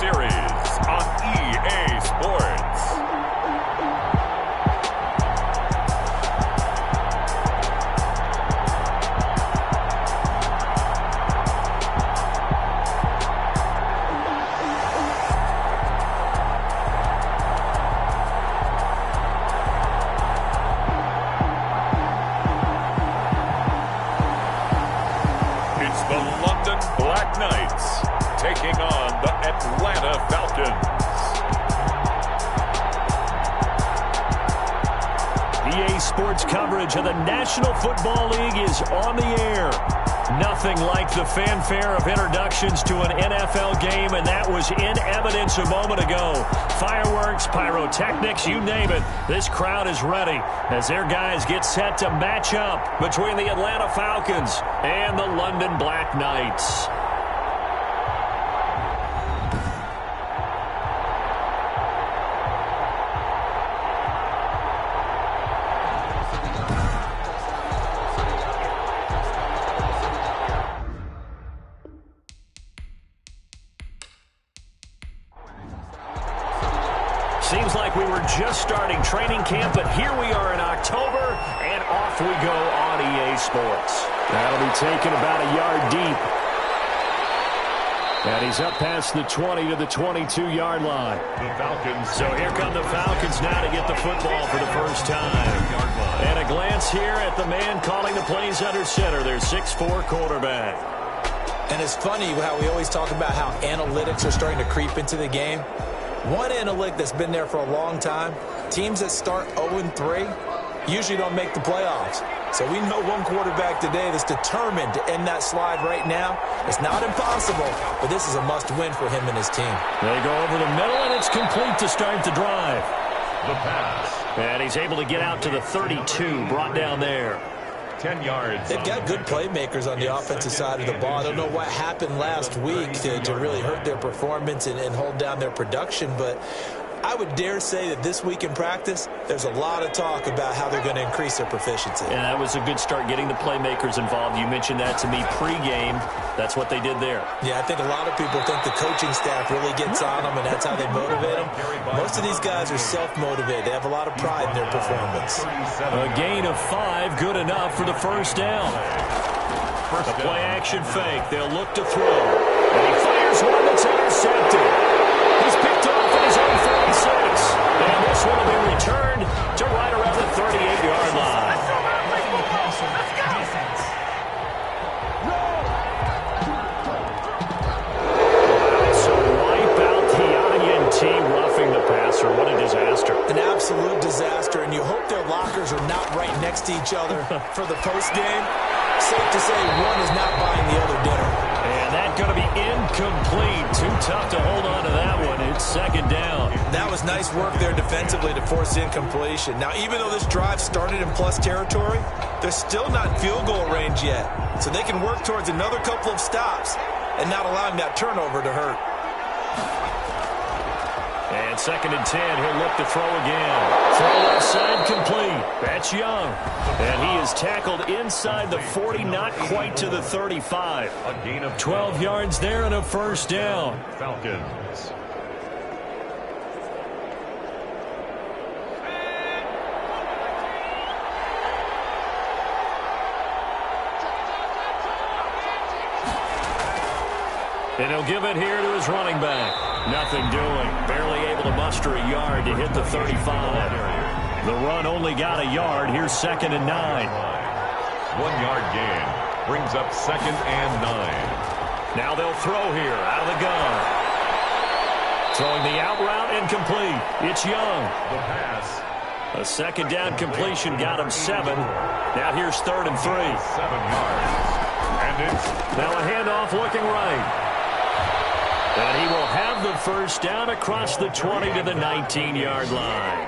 Series on EA Sports. The London BlackKnights taking on the Atlanta Falcons. EA Sports coverage of the National Football League is on the air. Nothing like the fanfare of introductions to an NFL game, and that was in evidence a moment ago. Fireworks, pyrotechnics, you name it. This crowd is ready as their guys get set to match up between the Atlanta Falcons and the London BlackKnights. Seems like we were just starting training camp, but here we are in October, and off we go on EA Sports. That'll be taken about a yard deep. And he's up past the 20 to the 22-yard line. The Falcons. So here come the Falcons now to get the football for the first time. And a glance here at the man calling the plays under center, their 6'4" quarterback. And it's funny how we always talk about how analytics are starting to creep into the game. One analytic that's been there for a long time, teams that start 0-3 usually don't make the playoffs. So we know one quarterback today that's determined to end that slide right now. It's not impossible, but this is a must-win for him and his team. They go over the middle, and it's complete to start the drive. The pass. And he's able to get out to the 32, brought down there. 10 yards. They've got good playmakers on the offensive side of the ball. I don't know what happened last week to really hurt their performance and hold down their production, but I would dare say that this week in practice, there's a lot of talk about how they're going to increase their proficiency. Yeah, that was a good start getting the playmakers involved. You mentioned that to me pregame. That's what they did there. Yeah, I think a lot of people think the coaching staff really gets on them, and that's how they motivate them. Most of these guys are self-motivated. They have a lot of pride in their performance. A gain of 5, good enough for the first down. A play-action fake. They'll look to throw. And he fires one that's intercepted. He's picked off at his own 46. And this one will be returned to right around the 38-yard line. So wipe out the INT roughing the passer. What a disaster. An absolute disaster, and you hope their lockers are not right next to each other for the postgame. Safe to say one is not buying the other dinner. And that's going to be incomplete. Too tough to hold on to that one. It's second down. That was nice work there defensively to force incompletion. Now, even though this drive started in plus territory, they're still not in field goal range yet. So they can work towards another couple of stops and not allowing that turnover to hurt. And second and 10, he'll look to throw again. Throw left side complete. That's Young. And he is tackled inside the 40, not quite to the 35. A gain of 12 yards there and a first down. Falcons. And he'll give it here to his running back. Nothing doing. Barely able to muster a yard to hit the 35. The run only got a yard. Here's second and 9. 1-yard gain. Brings up second and 9. Now they'll throw here out of the gun. Throwing the out route incomplete. It's Young. The pass. A second down completion got him 7. Now here's third and 3. 7 yards. And it's now a handoff looking right. And he will have the first down across the 20 to the 19-yard line.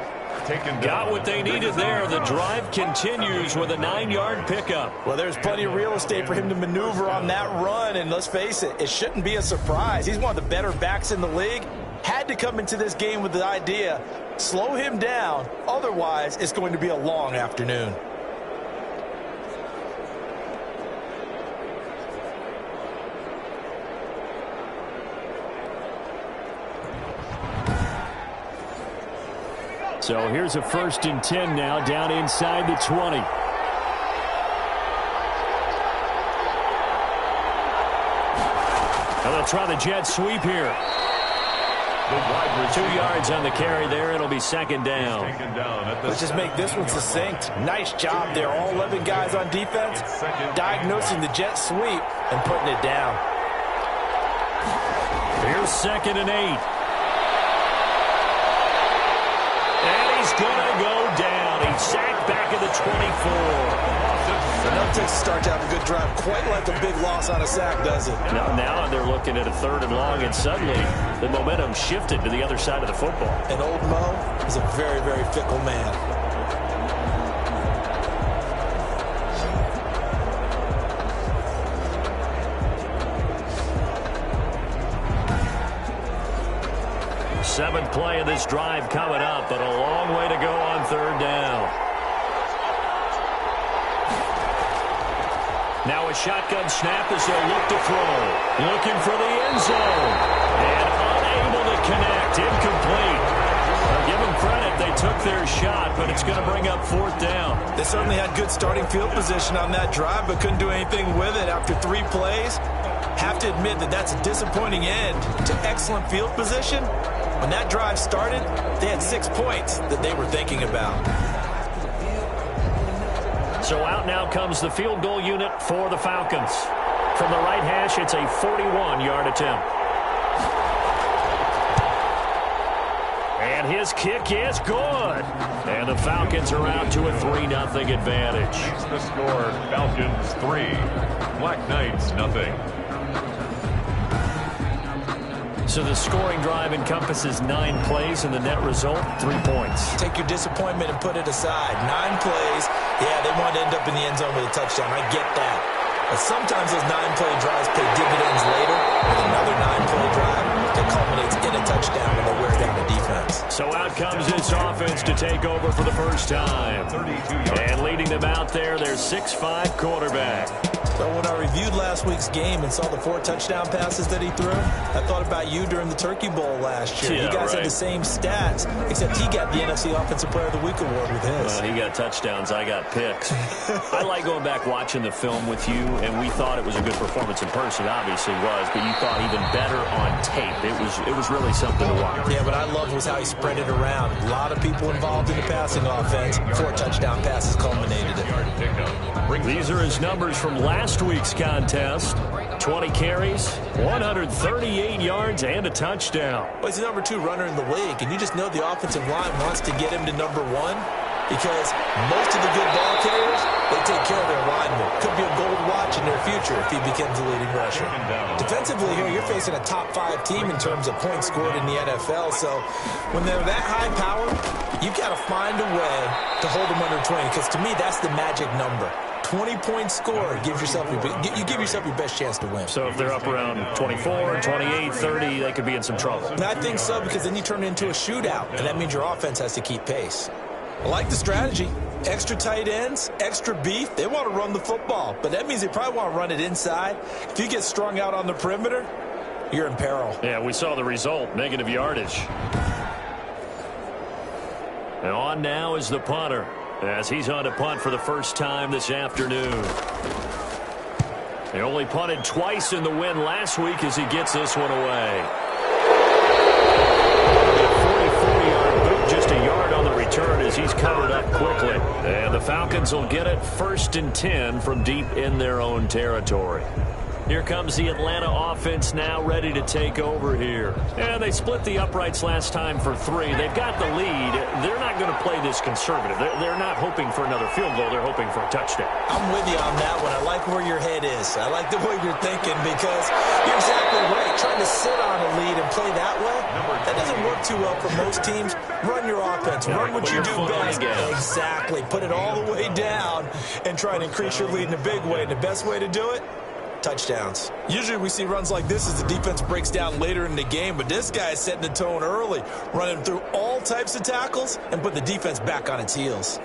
Got what they needed there. The drive continues with a 9-yard pickup. Well, there's plenty of real estate for him to maneuver on that run, and let's face it, it shouldn't be a surprise. He's one of the better backs in the league. Had to come into this game with the idea, slow him down, otherwise it's going to be a long afternoon. So here's a 1st and 10 now, down inside the 20. And they'll try the jet sweep here. 2 yards on the carry there. It'll be 2nd down. Let's just make this one succinct. Nice job there. All 11 guys on defense diagnosing the jet sweep and putting it down. Here's 2nd and 8. And he's going to go down. He's sacked back at the 24. Enough to start to have a good drive. Quite like a big loss on a sack, does it? Now they're looking at a 3rd and long, and suddenly the momentum shifted to the other side of the football. And old Mo is a very, very fickle man. Seventh play of this drive coming up, but a long way to go on 3rd down. Now a shotgun snap as they'll look to throw. Looking for the end zone. And unable to connect. Incomplete. Well, give them credit. They took their shot, but it's going to bring up 4th down. They certainly had good starting field position on that drive, but couldn't do anything with it after 3 plays. Have to admit that that's a disappointing end to excellent field position. When that drive started, they had 6 points that they were thinking about. So out now comes the field goal unit for the Falcons. From the right hash, it's a 41-yard attempt. And his kick is good. And the Falcons are out to a 3-0 advantage. The score, Falcons 3, Black Knights 0. So the scoring drive encompasses 9 plays, and the net result, 3 points. Take your disappointment and put it aside. 9 plays. Yeah, they want to end up in the end zone with a touchdown. I get that. But sometimes those 9-play drives pay dividends later with another 9-play drive that culminates in a touchdown when they wear down the defense. So out comes this offense to take over for the first time. And leading them out there, their 6'5" quarterback. But when I reviewed last week's game and saw the 4 touchdown passes that he threw, I thought about you during the Turkey Bowl last year. Yeah, you guys had the same stats, except he got the NFC Offensive Player of the Week award with his. Well, he got touchdowns. I got picks. I like going back watching the film with you, and we thought it was a good performance in person. Obviously was, but you thought even better on tape. It was really something to watch. Yeah, what I loved was how he spread it around. A lot of people involved in the passing offense. 4 touchdown passes culminated it. These are his numbers from last week's contest. 20 carries, 138 yards, and a touchdown. Well, he's the number 2 runner in the league, and you just know the offensive line wants to get him to number 1 because most of the good ball carriers, they take care of their linemen. Could be a gold watch in their future if he becomes the leading rusher. Defensively here, you're facing a top 5 team in terms of points scored in the NFL, so when they're that high power, you've got to find a way to hold them under 20, because to me, that's the magic number. 20-point score gives yourself you give yourself your best chance to win. So if they're up around 24, 28, 30, they could be in some trouble. And I think so, because then you turn it into a shootout, and that means your offense has to keep pace. I like the strategy. Extra tight ends, extra beef. They want to run the football, but that means they probably want to run it inside. If you get strung out on the perimeter, you're in peril. Yeah, we saw the result, negative yardage. And on now is the punter, as he's on to punt for the first time this afternoon. They only punted twice in the win last week as he gets this one away. A 44-yard boot, just a yard on the return as he's covered up quickly. And the Falcons will get it 1st and 10 from deep in their own territory. Here comes the Atlanta offense now ready to take over here. And they split the uprights last time for 3. They've got the lead. They're not going to play this conservative. They're not hoping for another field goal. They're hoping for a touchdown. I'm with you on that one. I like where your head is. I like the way you're thinking, because you're exactly right. Trying to sit on a lead and play that way, that doesn't work too well for most teams. Run your offense. Run what you do best. Exactly. Put it all the way down and try and increase your lead in a big way. And the best way to do it, touchdowns. Usually we see runs like this as the defense breaks down later in the game, but this guy is setting the tone early, running through all types of tackles and put the defense back on its heels.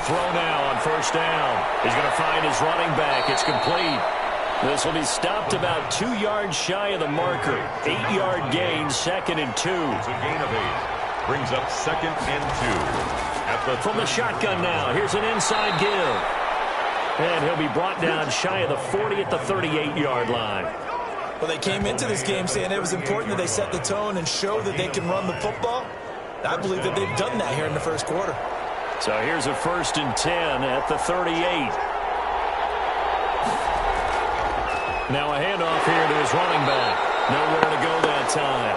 throw now on first down. He's going to find his running back. It's complete. This will be stopped about 2 yards shy of the marker. 8-yard gain, 2nd and 2. It's a gain of 8. Brings up 2nd and 2. From the shotgun now, here's an inside give. And he'll be brought down shy of the 40 at the 38-yard line. Well, they came into this game saying it was important that they set the tone and show that they can run the football. I believe that they've done that here in the first quarter. So here's a 1st and 10 at the 38. Now a handoff here to his running back. Nowhere to go that time.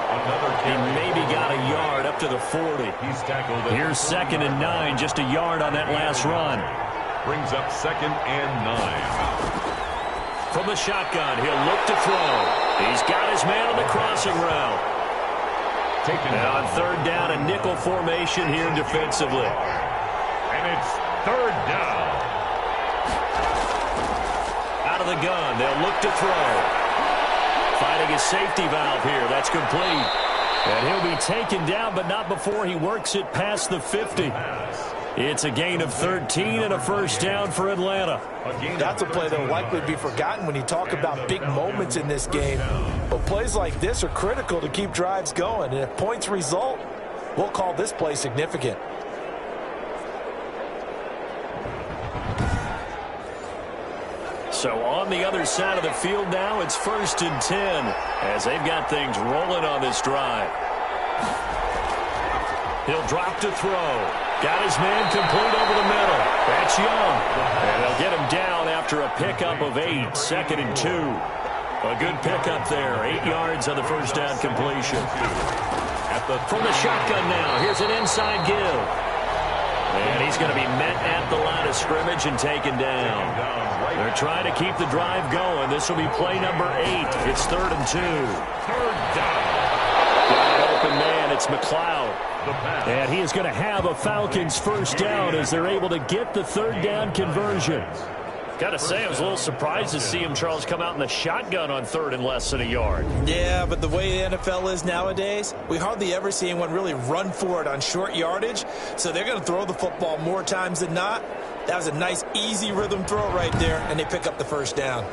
He maybe got a yard up to the 40. He's tackled. Here's 2nd and 9, just a yard on that last run. Brings up 2nd and 9. From the shotgun, he'll look to throw. He's got his man on the crossing route. Now on 3rd down, a nickel formation here defensively. And it's 3rd down. Out of the gun, they'll look to throw. Finding his safety valve here. That's complete. And he'll be taken down, but not before he works it past the 50. It's a gain of 13 and a first down for Atlanta. That's a play that will likely be forgotten when you talk about big moments in this game. But plays like this are critical to keep drives going. And if points result, we'll call this play significant. So on the other side of the field now, it's 1st and 10 as they've got things rolling on this drive. He'll drop to throw. Got his man complete over the middle. That's Young. And they'll get him down after a pickup of 8, 2nd and 2. A good pickup there. 8 yards on the first down completion. From the shotgun now, here's an inside give. And he's going to be met at the line of scrimmage and taken down. They're trying to keep the drive going. This will be play number 8. It's 3rd and 2. 3rd down. Got an open man. It's McLeod. And he is going to have a Falcons first down as they're able to get the 3rd down conversion. Got to say, I was a little surprised to see him, Charles, come out in the shotgun on 3rd and less than a yard. Yeah, but the way the NFL is nowadays, we hardly ever see anyone really run for it on short yardage. So they're going to throw the football more times than not. That was a nice, easy rhythm throw right there, and they pick up the first down.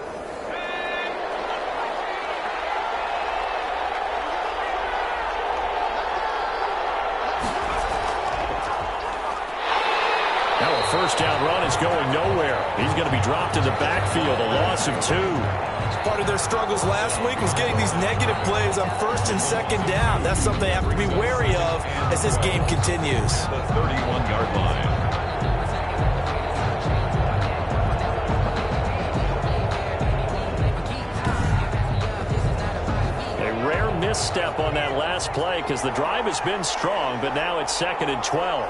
Now a first down run is going nowhere. He's going to be dropped in the backfield, a loss of 2. Part of their struggles last week was getting these negative plays on 1st and 2nd down. That's something they have to be wary of as this game continues. The 31-yard line. A rare misstep on that last play because the drive has been strong, but now it's 2nd and 12.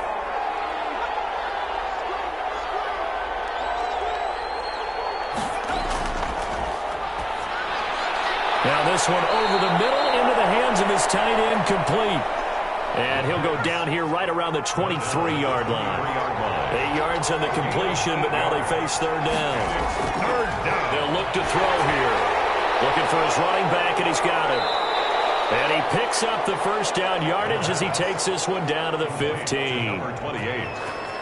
Now this one over the middle into the hands of his tight end, complete. And he'll go down here right around the 23-yard line. 8 yards on the completion, but now they face 3rd down. 3rd down. They'll look to throw here. Looking for his running back, and he's got him. And he picks up the first down yardage as he takes this one down to the 15. Number 28.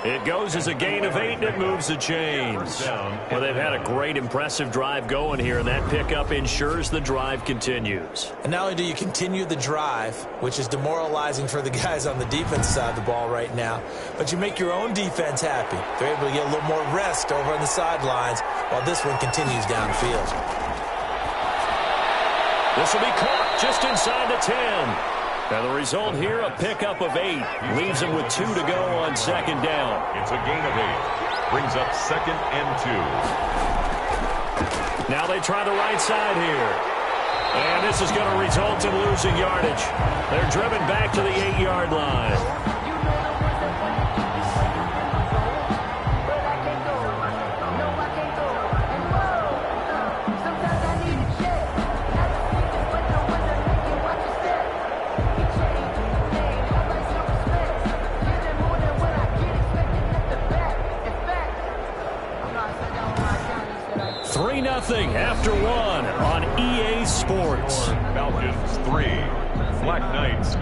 It goes as a gain of 8, and it moves the chains. Well, they've had a great, impressive drive going here, and that pickup ensures the drive continues. And not only do you continue the drive, which is demoralizing for the guys on the defense side of the ball right now, but you make your own defense happy. They're able to get a little more rest over on the sidelines while this one continues downfield. This will be caught just inside the 10. Now the result here, a pickup of 8. Leaves him with 2 to go on 2nd down. It's a gain of 8. Brings up 2nd and 2. Now they try the right side here. And this is going to result in losing yardage. They're driven back to the 8-yard line. After 1 on EA Sports. Falcons 3, BlackKnights 0.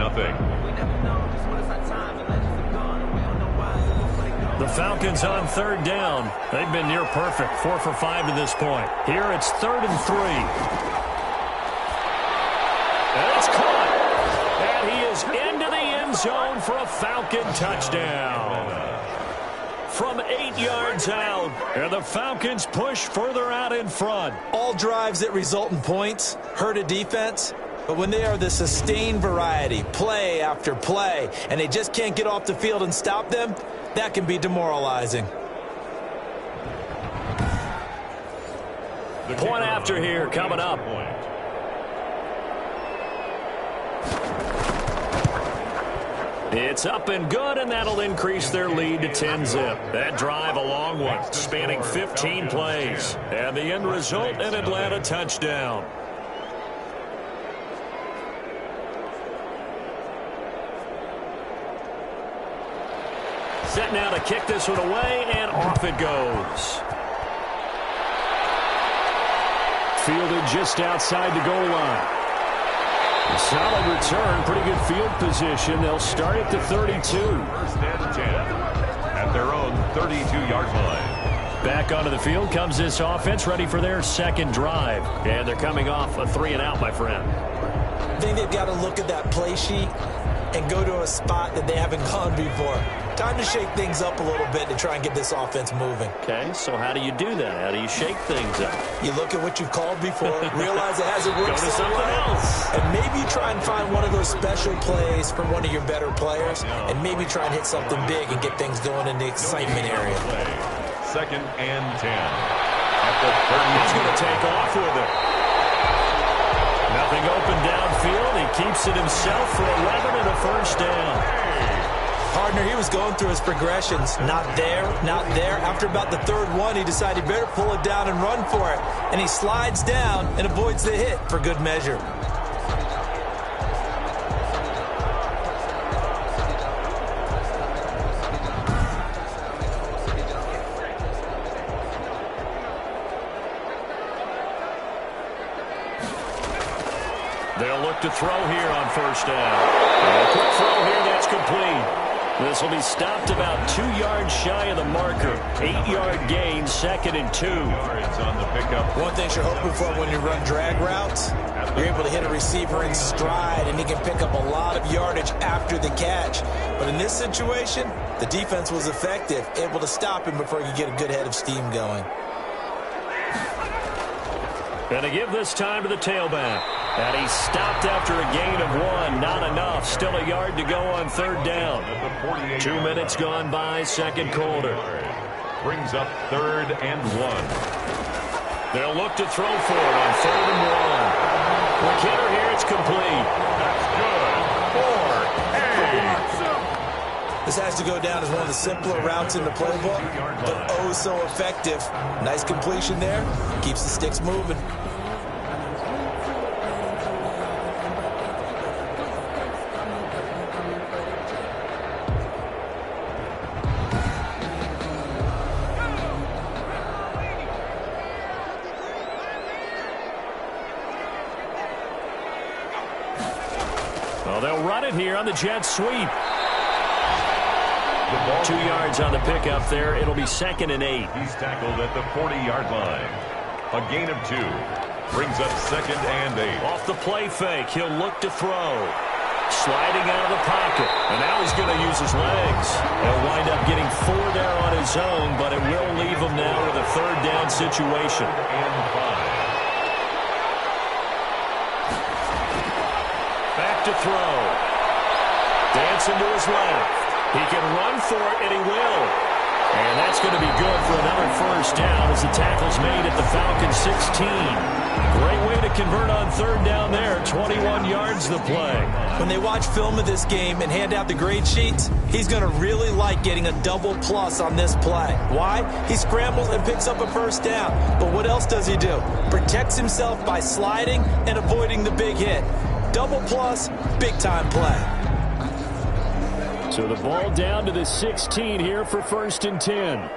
The Falcons on third down. They've been near perfect, 4 for 5 to this point. Here it's 3rd and 3. And it's caught. And he is into the end zone for a Falcon touchdown. From 8 yards out, and the Falcons push further out in front. All drives that result in points hurt a defense, but when they are the sustained variety, play after play, and they just can't get off the field and stop them, that can be demoralizing. Point after here coming up. It's up and good, and that'll increase their lead to 10-zip. That drive, a long one, spanning 15 plays. And the end result, an Atlanta touchdown. Set now to kick this one away, and off it goes. Fielded just outside the goal line. A solid return, pretty good field position. They'll start at the 32. 1st and 10 at their own 32-yard line. Back onto the field comes this offense, ready for their second drive. And they're coming off a 3-and-out, my friend. I think they've got to look at that play sheet and go to a spot that they haven't gone before. Time to shake things up a little bit to try and get this offense moving. Okay, so how do you do that? How do you shake things up? You look at what you've called before, realize it hasn't worked Go to so something well, else. and maybe try and find one of those special plays from one of your better players, and maybe try and hit something big and get things going in the excitement area. 2nd and 10 at the 30. He's going to take off with it. Nothing open downfield. He keeps it himself for 11 and a 1st down. Partner, he was going through his progressions. Not there, not there. After about the 3rd one, he decided he better pull it down and run for it. And he slides down and avoids the hit for good measure. They'll look to throw here on 1st down. And a quick throw here, that's complete. This will be stopped about 2 yards shy of the marker. 8-yard gain, 2nd and 2. Yards on the pickup. One thing you're hoping for when you run drag routes, you're able to hit a receiver in stride, and he can pick up a lot of yardage after the catch. But in this situation, the defense was effective, able to stop him before he could get a good head of steam going. Going to give this time to the tailback. And he stopped after a gain of 1. Not enough. Still a yard to go on 3rd down. 2 minutes gone by, 2nd quarter. Brings up 3rd and 1. They'll look to throw for it on 3rd and 1. McKinnon here, it's complete. That's good. This has to go down as one of the simpler routes in the playbook, but oh so effective. Nice completion there. Keeps the sticks moving. Well, they'll run it here on the jet sweep. 2 yards on the pickup there. It'll be 2nd and 8. He's tackled at the 40-yard line. A gain of 2. Brings up 2nd and 8. Off the play fake, he'll look to throw. Sliding out of the pocket. And now he's going to use his legs. He'll wind up getting 4 there on his own, but it will leave him now with a 3rd down situation. And 5. Back to throw. Dancing to his left. He can run for it, and he will. And that's going to be good for another 1st down as the tackle's made at the Falcons 16. Great way to convert on 3rd down there. 21 yards the play. When they watch film of this game and hand out the grade sheets, he's going to really like getting a double plus on this play. Why? He scrambles and picks up a 1st down. But what else does he do? Protects himself by sliding and avoiding the big hit. Double plus, big-time play. So the ball down to the 16 here for 1st and 10.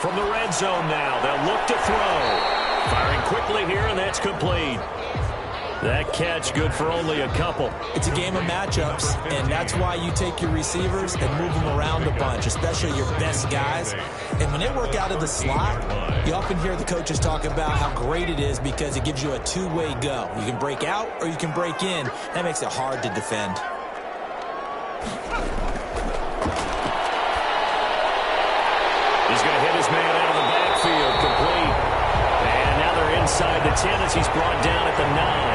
From the red zone now, they'll look to throw. Firing quickly here, and that's complete. That catch good for only a couple. It's a game of matchups, and that's why you take your receivers and move them around a bunch, especially your best guys. And when they work out of the slot, you often hear the coaches talk about how great it is because it gives you a two-way go. You can break out or you can break in. That makes it hard to defend. He's going to hit his man out of the backfield, complete. And now they're inside the 10 as he's brought down at the 9.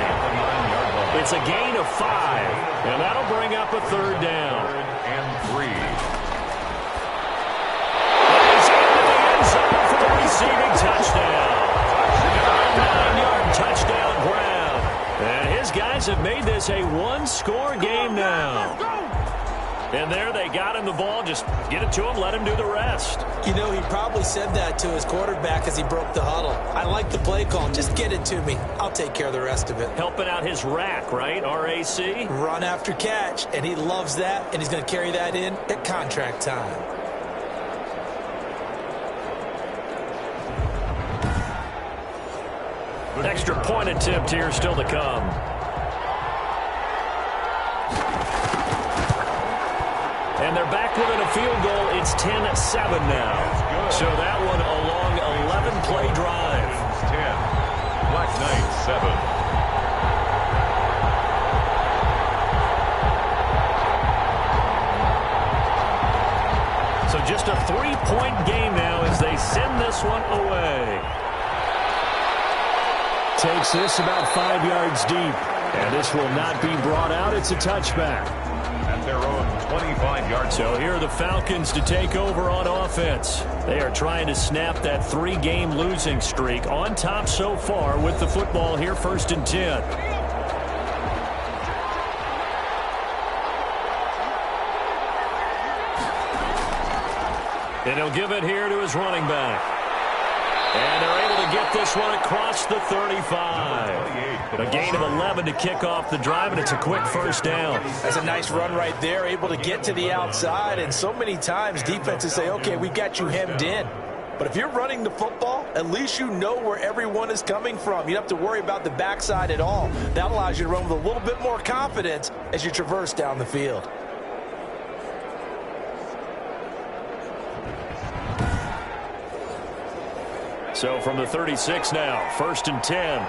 It's a gain of 5, and that'll bring up a third down. And 3. And he's into the end zone for the receiving touchdown. A 9-yard touchdown grab. And his guys have made this a one-score game now. And there they got him the ball. Just get it to him, let him do the rest. You know, he probably said that to his quarterback as he broke the huddle. I like the play call. Just get it to me. I'll take care of the rest of it. Helping out his rack, right? R-A-C? Run after catch, and he loves that, and he's going to carry that in at contract time. Extra point attempt here still to come. And they're back within a field goal. It's 10-7 now. So that one a long 11-play drive. 10. BlackKnights 7. So just a 3-point game now as they send this one away. Takes this about 5 yards deep. And this will not be brought out. It's a touchback. At their own 25-yard. So here are the Falcons to take over on offense. They are trying to snap that 3-game losing streak. On top so far with the football here, 1st and 10. And he'll give it here to his running back. And they're able to get this one across the 35. A gain of 11 to kick off the drive, and it's a quick first down. That's a nice run right there, able to get to the outside. And so many times defenses say, okay, we got you hemmed in. But if you're running the football, at least you know where everyone is coming from. You don't have to worry about the backside at all. That allows you to run with a little bit more confidence as you traverse down the field. So from the 36 now, 1st and 10.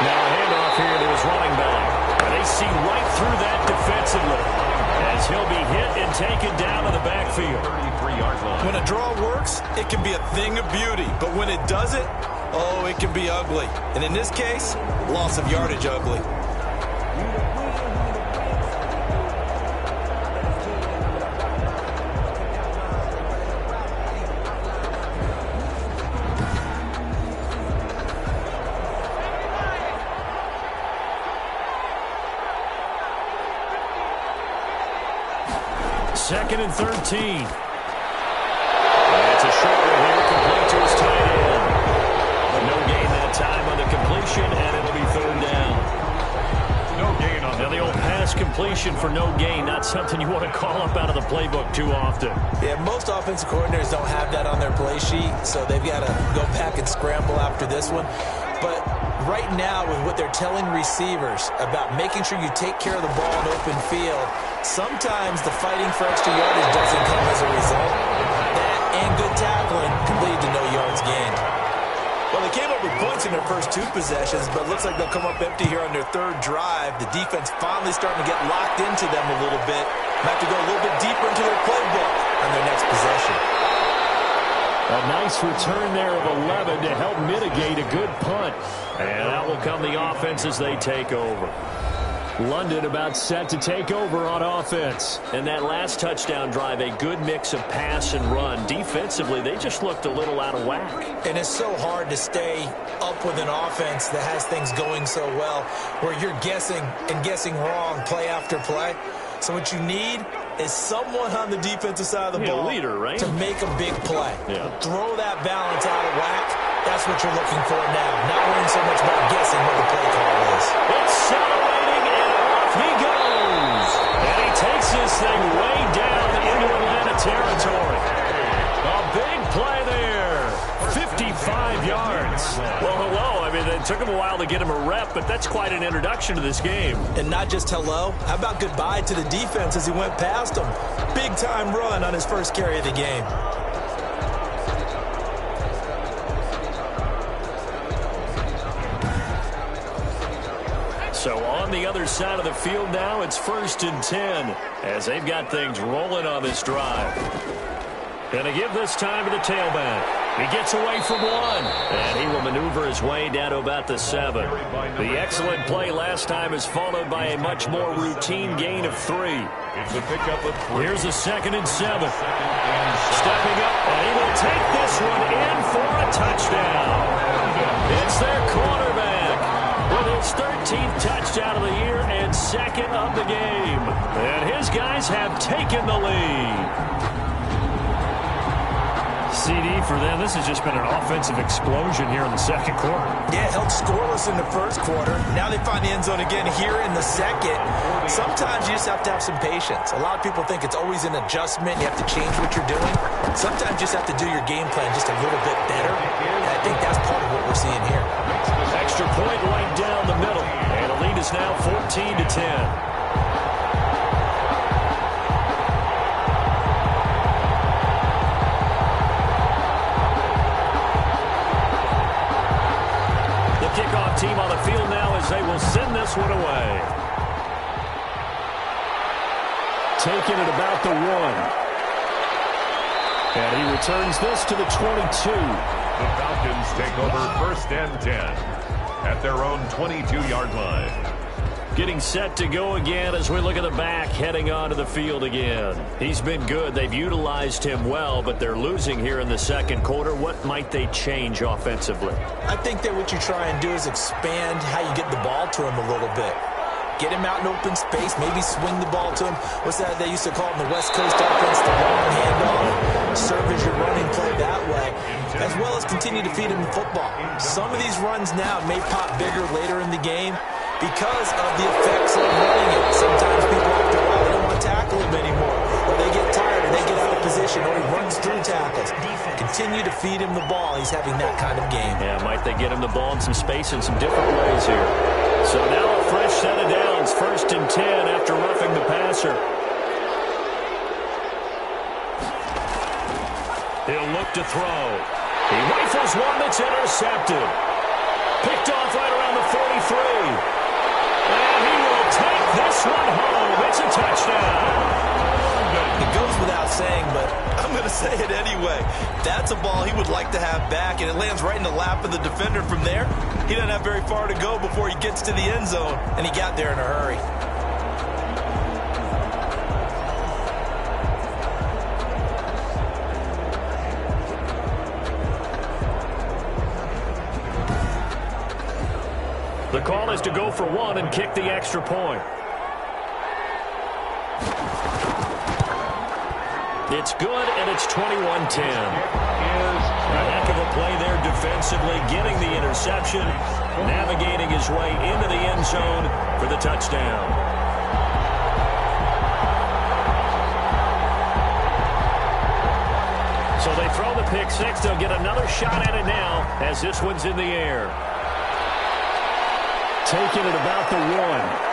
Now a handoff here to his running back. And they see right through that defensively as he'll be hit and taken down to the backfield. 33-yard line. When a draw works, it can be a thing of beauty. But when it doesn't, oh, it can be ugly. And in this case, loss of yardage ugly. Second and 13. And it's a short one here, complete to his tight end. But no gain that time on the completion, and it'll be 3rd down. No gain on Now the old pass completion for no gain, not something you want to call up out of the playbook too often. Yeah, most offensive coordinators don't have that on their play sheet, so they've got to go back and scramble after this one. But right now, with what they're telling receivers about making sure you take care of the ball in open field, sometimes the fighting for extra yardage doesn't come as a result. That and good tackling can lead to no yards gained. Well, they came up with points in their first 2 possessions, but it looks like they'll come up empty here on their 3rd drive. The defense finally starting to get locked into them a little bit. Might have to go a little bit deeper into their playbook on their next possession. A nice return there of 11 to help mitigate a good punt. And out will come the offense as they take over. London about set to take over on offense. And that last touchdown drive, a good mix of pass and run. Defensively, they just looked a little out of whack. And it's so hard to stay up with an offense that has things going so well, where you're guessing and guessing wrong play after play. So what you need is someone on the defensive side of the ball leader, right? to make a big play. Yeah. Throw that balance out of whack. That's what you're looking for now. Not worrying so much about guessing what the play call is. Accelerating, and off he goes. And he takes this thing way down into Atlanta territory. A big play there. 55 took him a while to get him a rep, but that's quite an introduction to this game. And not just hello. How about goodbye to the defense as he went past him? Big-time run on his first carry of the game. So on the other side of the field now, it's 1st and 10 as they've got things rolling on this drive. Going to give this time to the tailback. He gets away from one, and he will maneuver his way down to about the 7. The excellent play last time is followed by a much more routine gain of 3. It's a pickup of 3. Here's a 2nd and 7. Stepping up, and he will take this one in for a touchdown. It's their quarterback with his 13th touchdown of the year and 2nd of the game. And his guys have taken the lead. CD for them. This has just been an offensive explosion here in the second quarter. Yeah, held scoreless in the first quarter. Now they find the end zone again here in the second. Sometimes you just have to have some patience. A lot of people think it's always an adjustment. You have to change what you're doing. Sometimes you just have to do your game plan just a little bit better. And I think that's part of what we're seeing here. Extra point right down the middle. And the lead is now 14 to 10. Kickoff team on the field now as they will send this one away. Taking it about the 1. And he returns this to the 22. The Falcons take over 1st and 10 at their own 22-yard line. Getting set to go again as we look at the back heading onto the field again. He's been good. They've utilized him well, but they're losing here in the second quarter. What might they change offensively? I think that what you try and do is expand how you get the ball to him a little bit. Get him out in open space, maybe swing the ball to him. What's that they used to call it in the West Coast offense, the long handoff. Serve as your running play that way, as well as continue to feed him the football. Some of these runs now may pop bigger later in the game because of the effects of running it. Sometimes people after a while, they don't want to tackle him anymore, or they get tired, or they get out of position, or he runs through tackles. Continue to feed him the ball. He's having that kind of game. Yeah, might they get him the ball in some space in some different ways here. So now a fresh set of downs, 1st and 10 after roughing the passer. He'll look to throw. He rifles one that's intercepted. Picked off right around the 43. And he will take this one home. It's a touchdown. It goes without saying, but I'm going to say it anyway. That's a ball he would like to have back, and it lands right in the lap of the defender from there. He doesn't have very far to go before he gets to the end zone, and he got there in a hurry. The call is to go for 1 and kick the extra point. It's good, and it's 21-10. A heck of a play there defensively, getting the interception, navigating his way into the end zone for the touchdown. So they throw the pick 6. They'll get another shot at it now as this one's in the air. Taking it about the 1.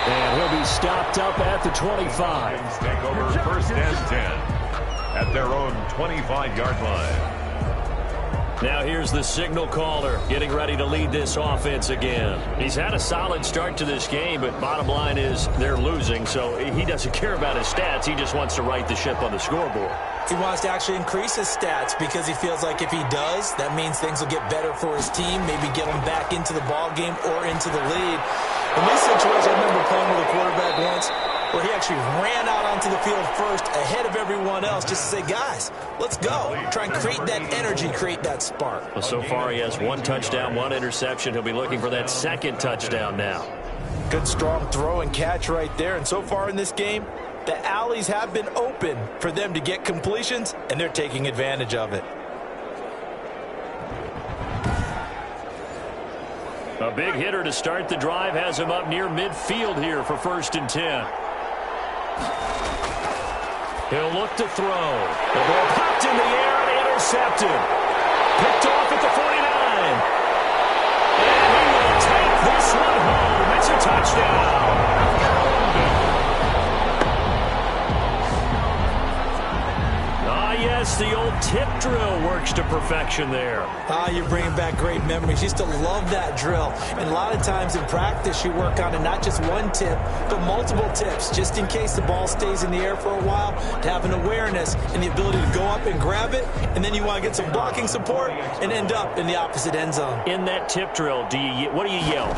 And he'll be stopped up at the 25. Take over 1st and 10 at their own 25-yard line. Now here's the signal caller getting ready to lead this offense again. He's had a solid start to this game, but bottom line is they're losing, so he doesn't care about his stats. He just wants to right the ship on the scoreboard. He wants to actually increase his stats because he feels like if he does, that means things will get better for his team, maybe get him back into the ball game or into the lead. In this situation, I remember playing with a quarterback once where he actually ran out onto the field first ahead of everyone else just to say, guys, let's go. Try and create that energy, create that spark. Well, so far he has 1 touchdown, 1 interception. He'll be looking for that 2nd touchdown now. Good strong throw and catch right there. And so far in this game, the alleys have been open for them to get completions, and they're taking advantage of it. A big hitter to start the drive has him up near midfield here for 1st and 10. He'll look to throw. The ball popped in the air and intercepted. Picked off at the 49. line. And he will take this one home. It's a touchdown. Yes, the old tip drill works to perfection there. You're bringing back great memories. Used to love that drill. And a lot of times in practice, you work on it, not just one tip, but multiple tips, just in case the ball stays in the air for a while, to have an awareness and the ability to go up and grab it, and then you want to get some blocking support and end up in the opposite end zone. In that tip drill, what do you yell?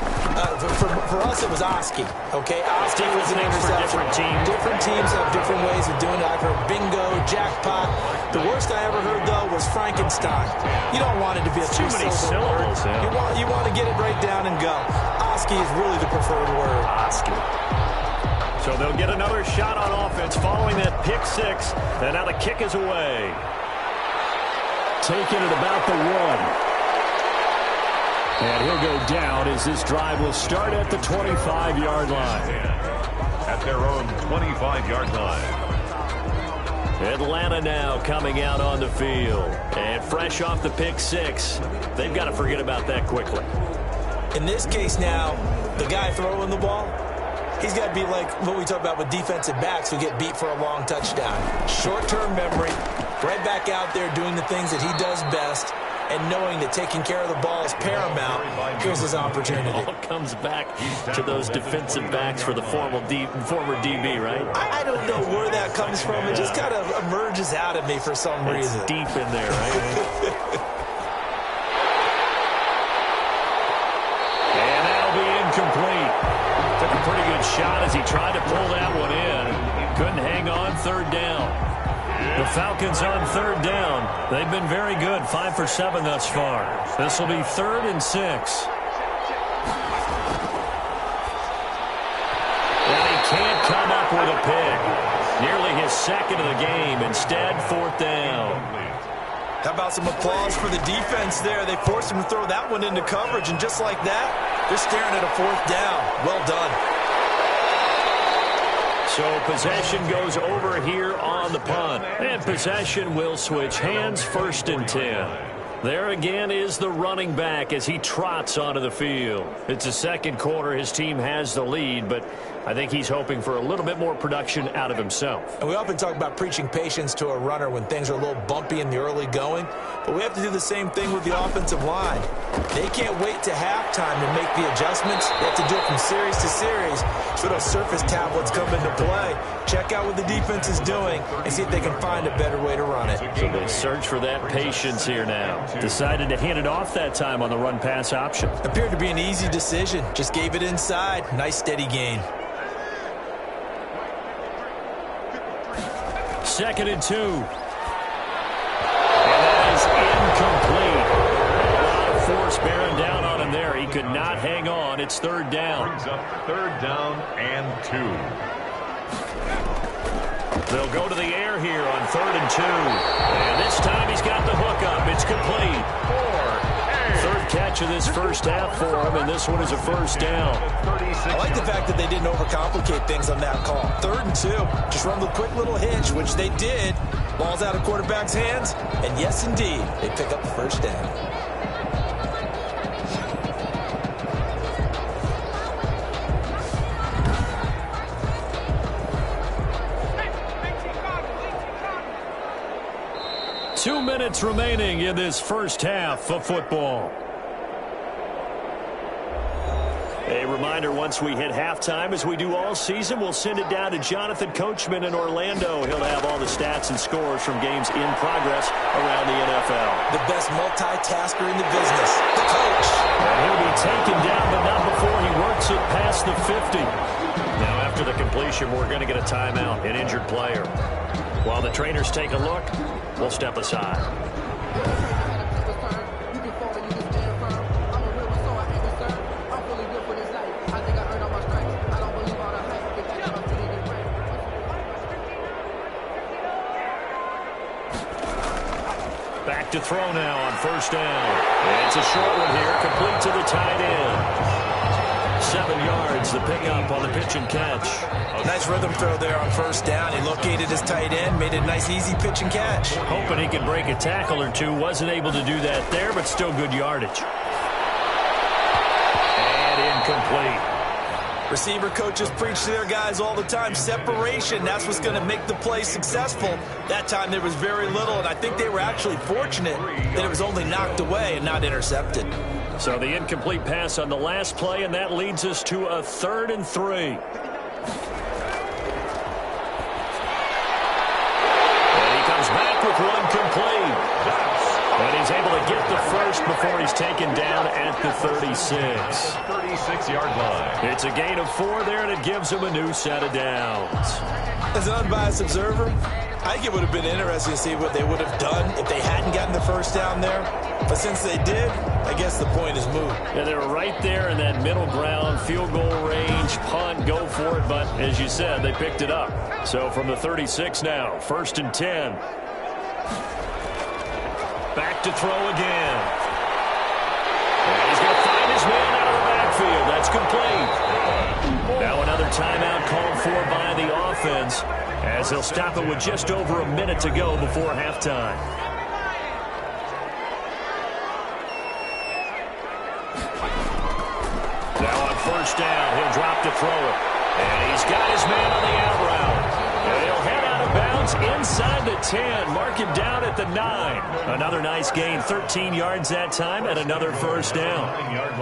For us, it was Oski. Okay, Oski was an interception. Different teams have different ways of doing it. I've heard bingo, jackpot. The worst I ever heard, though, was Frankenstein. You don't want it to be a too many syllables. Yeah. You want to get it right down and go. Oski is really the preferred word. Oski. So they'll get another shot on offense following that pick six. And now the kick is away. Taking it about the 1. And he'll go down as this drive will start at the 25-yard line. At their own 25-yard line. Atlanta now coming out on the field. And fresh off the pick six, they've got to forget about that quickly. In this case now, the guy throwing the ball, he's got to be like what we talk about with defensive backs who get beat for a long touchdown. Short-term memory, right back out there doing the things that he does best, and knowing that taking care of the ball is paramount. Here's his opportunity. It all comes back to those defensive backs for the former DB, right? I don't know where that comes from. It just kind of emerges out of me for some reason. It's deep in there, right? And that'll be incomplete. Took a pretty good shot as he tried to pull that one in. Couldn't hang on. Third down. The Falcons on third down. They've been very good, 5 for 7 thus far. This will be 3rd and 6. And he can't come up with a pick. Nearly his second of the game. Instead, 4th down. How about some applause for the defense there? They forced him to throw that one into coverage, and just like that, they're staring at a 4th down. Well done. So possession goes over here on the punt. And possession will switch hands, 1st and 10. There again is the running back as he trots onto the field. It's the second quarter. His team has the lead, but I think he's hoping for a little bit more production out of himself. And we often talk about preaching patience to a runner when things are a little bumpy in the early going, but we have to do the same thing with the offensive line. They can't wait to halftime to make the adjustments. They have to do it from series to series so those surface tablets come into play. Check out what the defense is doing and see if they can find a better way to run it. So they search for that patience here now. Decided to hand it off that time on the run-pass option. Appeared to be an easy decision. Just gave it inside. Nice steady gain. 2nd and 2. And that is incomplete. A lot of force bearing down on him there. He could not hang on. It's 3rd down. Brings up 3rd down and 2. They'll go to the air here on 3rd and 2. And this time he's got the hook up. It's complete. 3rd catch of this first half for him, and this one is a 1st down. I like the fact that they didn't overcomplicate things on that call. 3rd and 2. Just run the quick little hitch, which they did. Ball's out of quarterback's hands, and yes, indeed, they pick up the 1st down. Two minutes remaining in this first half of football. A reminder, once we hit halftime, as we do all season, we'll send it down to Jonathan Coachman in Orlando. He'll have all the stats and scores from games in progress around the NFL. The best multitasker in the business, the coach. And he'll be taken down, but not before he works it past the 50. Now, after the completion, we're going to get a timeout, an injured player. While the trainers take a look, we'll step aside. Back to throw now on 1st down. It's a short one here, complete to the tight end. 7 yards, the pickup on the pitch and catch. Nice rhythm throw there on first down. He located his tight end, made it a nice, easy pitch and catch. Hoping he could break a tackle or two. Wasn't able to do that there, but still good yardage. And incomplete. Receiver coaches preach to their guys all the time. Separation, that's what's going to make the play successful. That time there was very little, and I think they were actually fortunate that it was only knocked away and not intercepted. So the incomplete pass on the last play, and that leads us to a 3rd and 3. And he comes back with one complete. And he's able to get the first before he's taken down at the 36. 36-yard line. It's a gain of 4 there, and it gives him a new set of downs. As an unbiased observer, I think it would have been interesting to see what they would have done if they hadn't gotten the first down there. But since they did, I guess the point is moot. Yeah, they were right there in that middle ground, field goal range, punt, go for it. But as you said, they picked it up. So from the 36 now, 1st and 10. Back to throw again. And he's going to find his man out of the backfield. That's complete. Now another timeout called for by the offense, as they'll stop it with just over a minute to go before halftime. Now on first down, he'll drop to throw it. And he's got his man on the out route. And he'll head out of bounds inside the 10. Mark him down at the 9. Another nice gain, 13 yards that time, and another first down.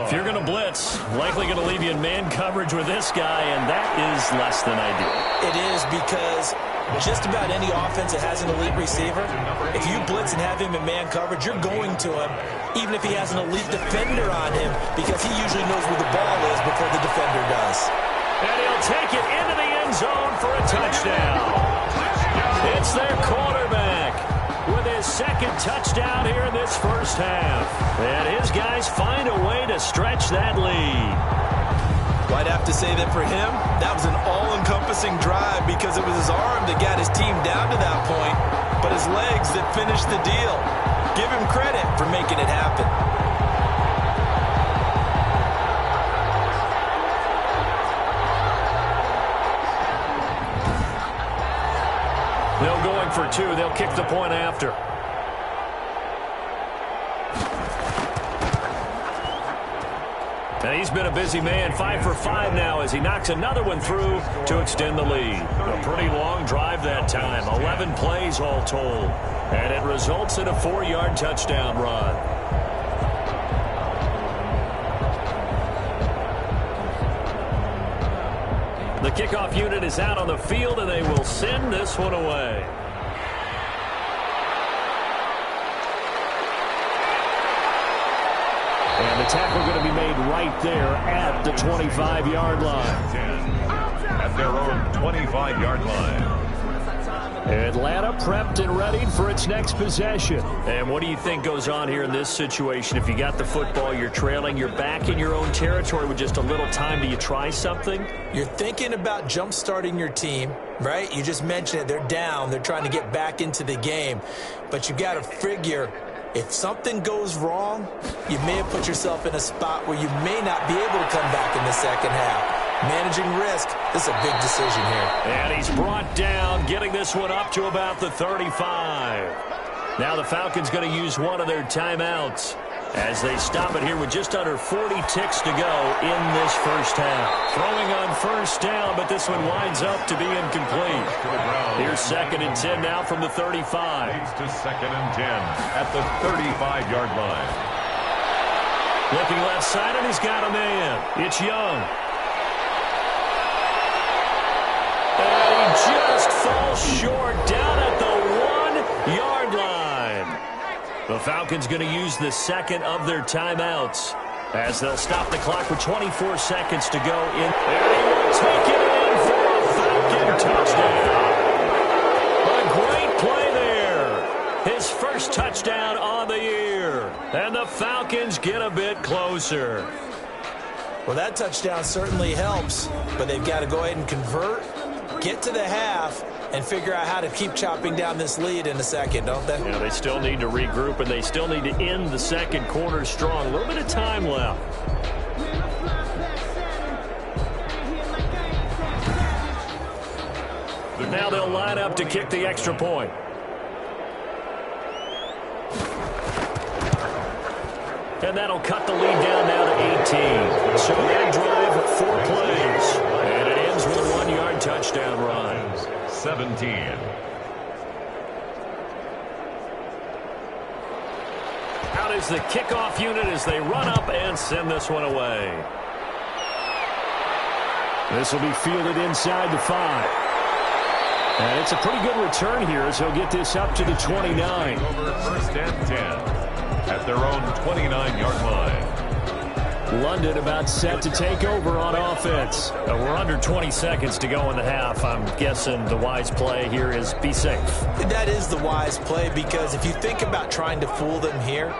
If you're going to blitz, likely going to leave you in man coverage with this guy, and that is less than ideal. It is, because just about any offense that has an elite receiver, if you blitz and have him in man coverage, you're going to him, even if he has an elite defender on him, because he usually knows where the ball is before the defender does. And he'll take it into the end zone for a touchdown. It's their quarterback with his 2nd touchdown here in this first half. And his guys find a way to stretch that lead. Well, I'd have to say that for him, that was an all-encompassing drive, because it was his arm that got his team down to that point, but his legs that finished the deal. Give him credit for making it happen. They'll go in for 2. They'll kick the point after. And he's been a busy man, 5 for 5 now as he knocks another one through to extend the lead. A pretty long drive that time, 11 plays all told. And it results in a 4-yard touchdown run. The kickoff unit is out on the field, and they will send this one away. And the tackle going to be made right there at the 25-yard line. At their own 25-yard line. Atlanta prepped and ready for its next possession. And what do you think goes on here in this situation? If you got the football, you're trailing, you're back in your own territory with just a little time. Do you try something? You're thinking about jump-starting your team, right? You just mentioned it. They're down. They're trying to get back into the game. But you got to figure, if something goes wrong, you may have put yourself in a spot where you may not be able to come back in the second half. Managing risk, this is a big decision here. And he's brought down, getting this one up to about the 35. Now the Falcons going to use one of their timeouts as they stop it here with just under 40 ticks to go in this first half. Throwing on first down, but this one winds up to be incomplete. Here's 2nd and 10 now from the 35. Leads to 2nd and 10 at the 35-yard line. Looking left side, and he's got a man. It's Young. And he just falls short down at the 1-yard line. The Falcons going to use the 2nd of their timeouts as they'll stop the clock with 24 seconds to go in. And he will take it in for a Falcon touchdown. A great play there. His first touchdown on the year. And the Falcons get a bit closer. Well, that touchdown certainly helps, but they've got to go ahead and convert, get to the half, and figure out how to keep chopping down this lead in a second, don't they? Yeah, they still need to regroup, and they still need to end the second quarter strong. A little bit of time left. Now they'll line up to kick the extra point. And that'll cut the lead down now to 18. So that drive, 4 plays. And it ends with a 1-yard touchdown run. 17. Out is the kickoff unit as they run up and send this one away. This will be fielded inside the 5. And it's a pretty good return here as he'll get this up to the 29. Over first and 10 at their own 29-yard line. London about set to take over on offense. We're under 20 seconds to go in the half. I'm guessing the wise play here is be safe. That is the wise play, because if you think about trying to fool them here,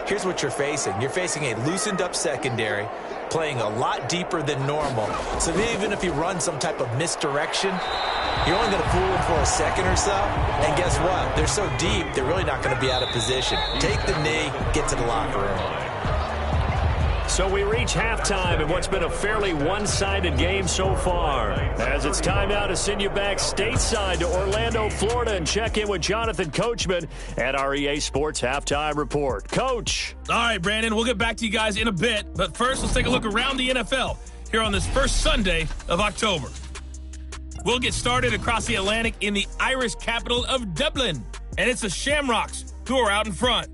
here's what you're facing. You're facing a loosened up secondary, playing a lot deeper than normal. So even if you run some type of misdirection, you're only going to fool them for a second or so. And guess what? They're so deep, they're really not going to be out of position. Take the knee, get to the locker room. So we reach halftime in what's been a fairly one-sided game so far. As it's time now to send you back stateside to Orlando, Florida, and check in with Jonathan Coachman at our EA Sports Halftime Report. Coach. All right, Brandon, we'll get back to you guys in a bit. But first, let's take a look around the NFL here on this first Sunday of October. We'll get started across the Atlantic in the Irish capital of Dublin. And it's the Shamrocks who are out in front.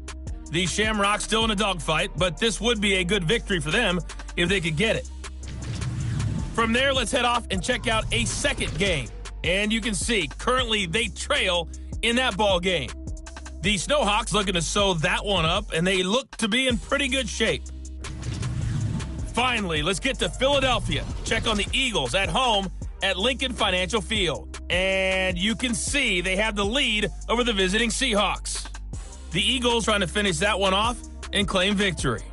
The Shamrocks still in a dogfight, but this would be a good victory for them if they could get it. From there, let's head off and check out a second game. And you can see, currently they trail in that ball game. The Snowhawks looking to sew that one up, and they look to be in pretty good shape. Finally, let's get to Philadelphia. Check on the Eagles at home at Lincoln Financial Field. And you can see they have the lead over the visiting Seahawks. The Eagles trying to finish that one off and claim victory.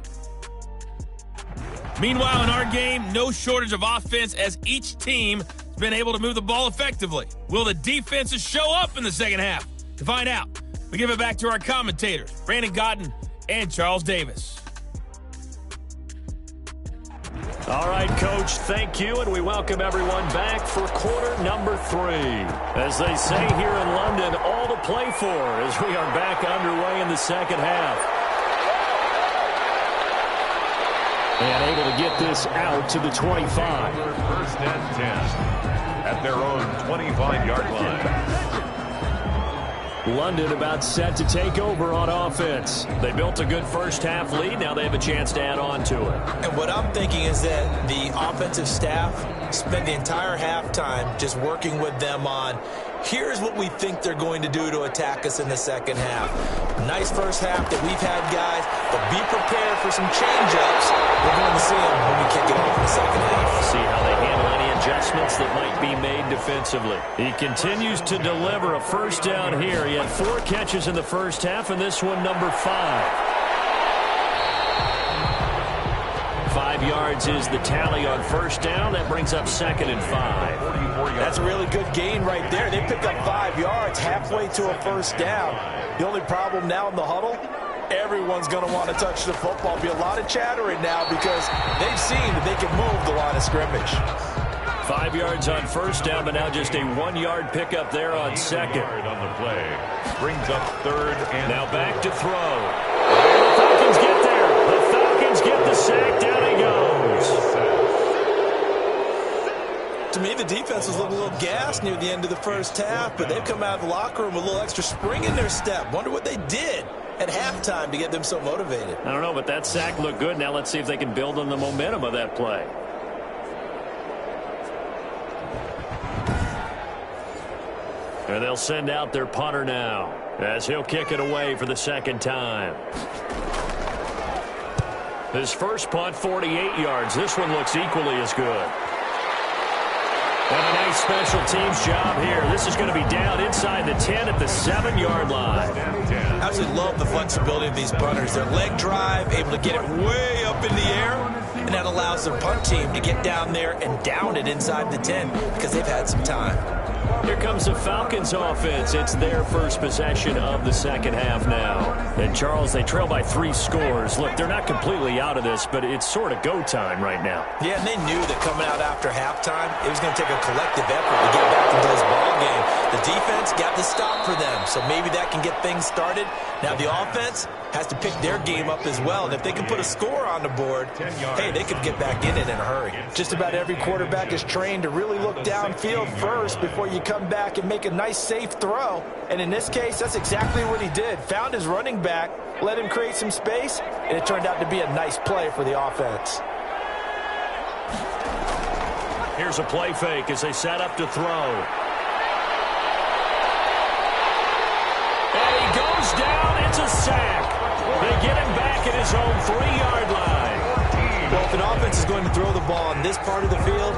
Meanwhile, in our game, no shortage of offense as each team has been able to move the ball effectively. Will the defenses show up in the second half? To find out, we give it back to our commentators, Brandon Godden and Charles Davis. All right, Coach, thank you, and we welcome everyone back for quarter number 3. As they say here in London, all to play for as we are back underway in the second half. And able to get this out to the 25. First and 10 at their own 25-yard line. London about set to take over on offense. They built a good first half lead. Now they have a chance to add on to it. And what I'm thinking is that the offensive staff spent the entire halftime just working with them on, here's what we think they're going to do to attack us in the second half. Nice first half that we've had, guys, but be prepared for some change-ups. We're going to see them when we kick it off in the second half. See how they handle any adjustments that might be made defensively. He continues to deliver a first down here. He had 4 catches in the first half, and this one number 5. 5 yards is the tally on first down. That brings up second and 5. That's a really good gain right there. They pick up 5 yards halfway to a first down. The only problem now in the huddle, everyone's going to want to touch the football. Be a lot of chattering now because they've seen that they can move the line of scrimmage. 5 yards on first down, but now just a 1-yard pickup there on second. On the play. Brings up third and now back to throw. And the Falcons get there. The Falcons get the sack. Down he goes. To me, the defense was looking a little gassed near the end of the first half, but they've come out of the locker room with a little extra spring in their step. Wonder what they did at halftime to get them so motivated. I don't know, but that sack looked good. Now let's see if they can build on the momentum of that play. And they'll send out their punter now as he'll kick it away for the second time. His first punt, 48 yards. This one looks equally as good. And a nice special teams job here. This is going to be down inside the 10 at the 7-yard line. I absolutely love the flexibility of these punters. Their leg drive, able to get it way up in the air, and that allows their punt team to get down there and down it inside the 10 because they've had some time. Here comes the Falcons offense. It's their first possession of the second half now. And, Charles, they trail by 3 scores. Look, they're not completely out of this, but it's sort of go time right now. Yeah, and they knew that coming out after halftime, it was going to take a collective effort to get back into this ball game. The defense got the stop for them, so maybe that can get things started. Now the offense has to pick their game up as well, and if they can put a score on the board, hey, they could get back in it in a hurry. Just about every quarterback is trained to really look downfield first before you come back and make a nice, safe throw. And in this case, that's exactly what he did. Found his running back, let him create some space, and it turned out to be a nice play for the offense. Here's a play fake as they set up to throw. And he goes down. It's a sack. They get him back at his own 3-yard line. Well, if an offense is going to throw the ball in this part of the field,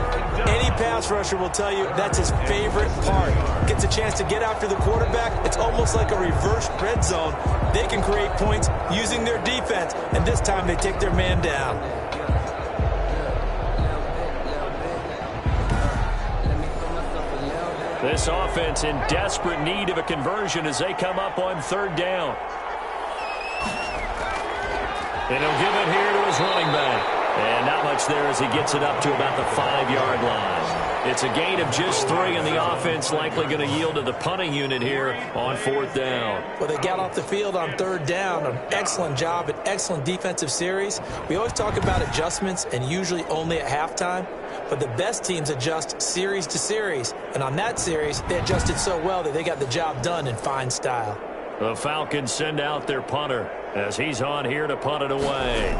any pass rusher will tell you that's his favorite part. Gets a chance to get after the quarterback. It's almost like a reverse red zone. They can create points using their defense, and this time they take their man down. This offense in desperate need of a conversion as they come up on 3rd down. And he'll give it here to his running back. And not much there as he gets it up to about the 5-yard line. It's a gain of just 3, and the offense likely going to yield to the punting unit here on 4th down. Well, they got off the field on 3rd down. An excellent job, an excellent defensive series. We always talk about adjustments, and usually only at halftime. But the best teams adjust series to series. And on that series, they adjusted so well that they got the job done in fine style. The Falcons send out their punter as he's on here to punt it away.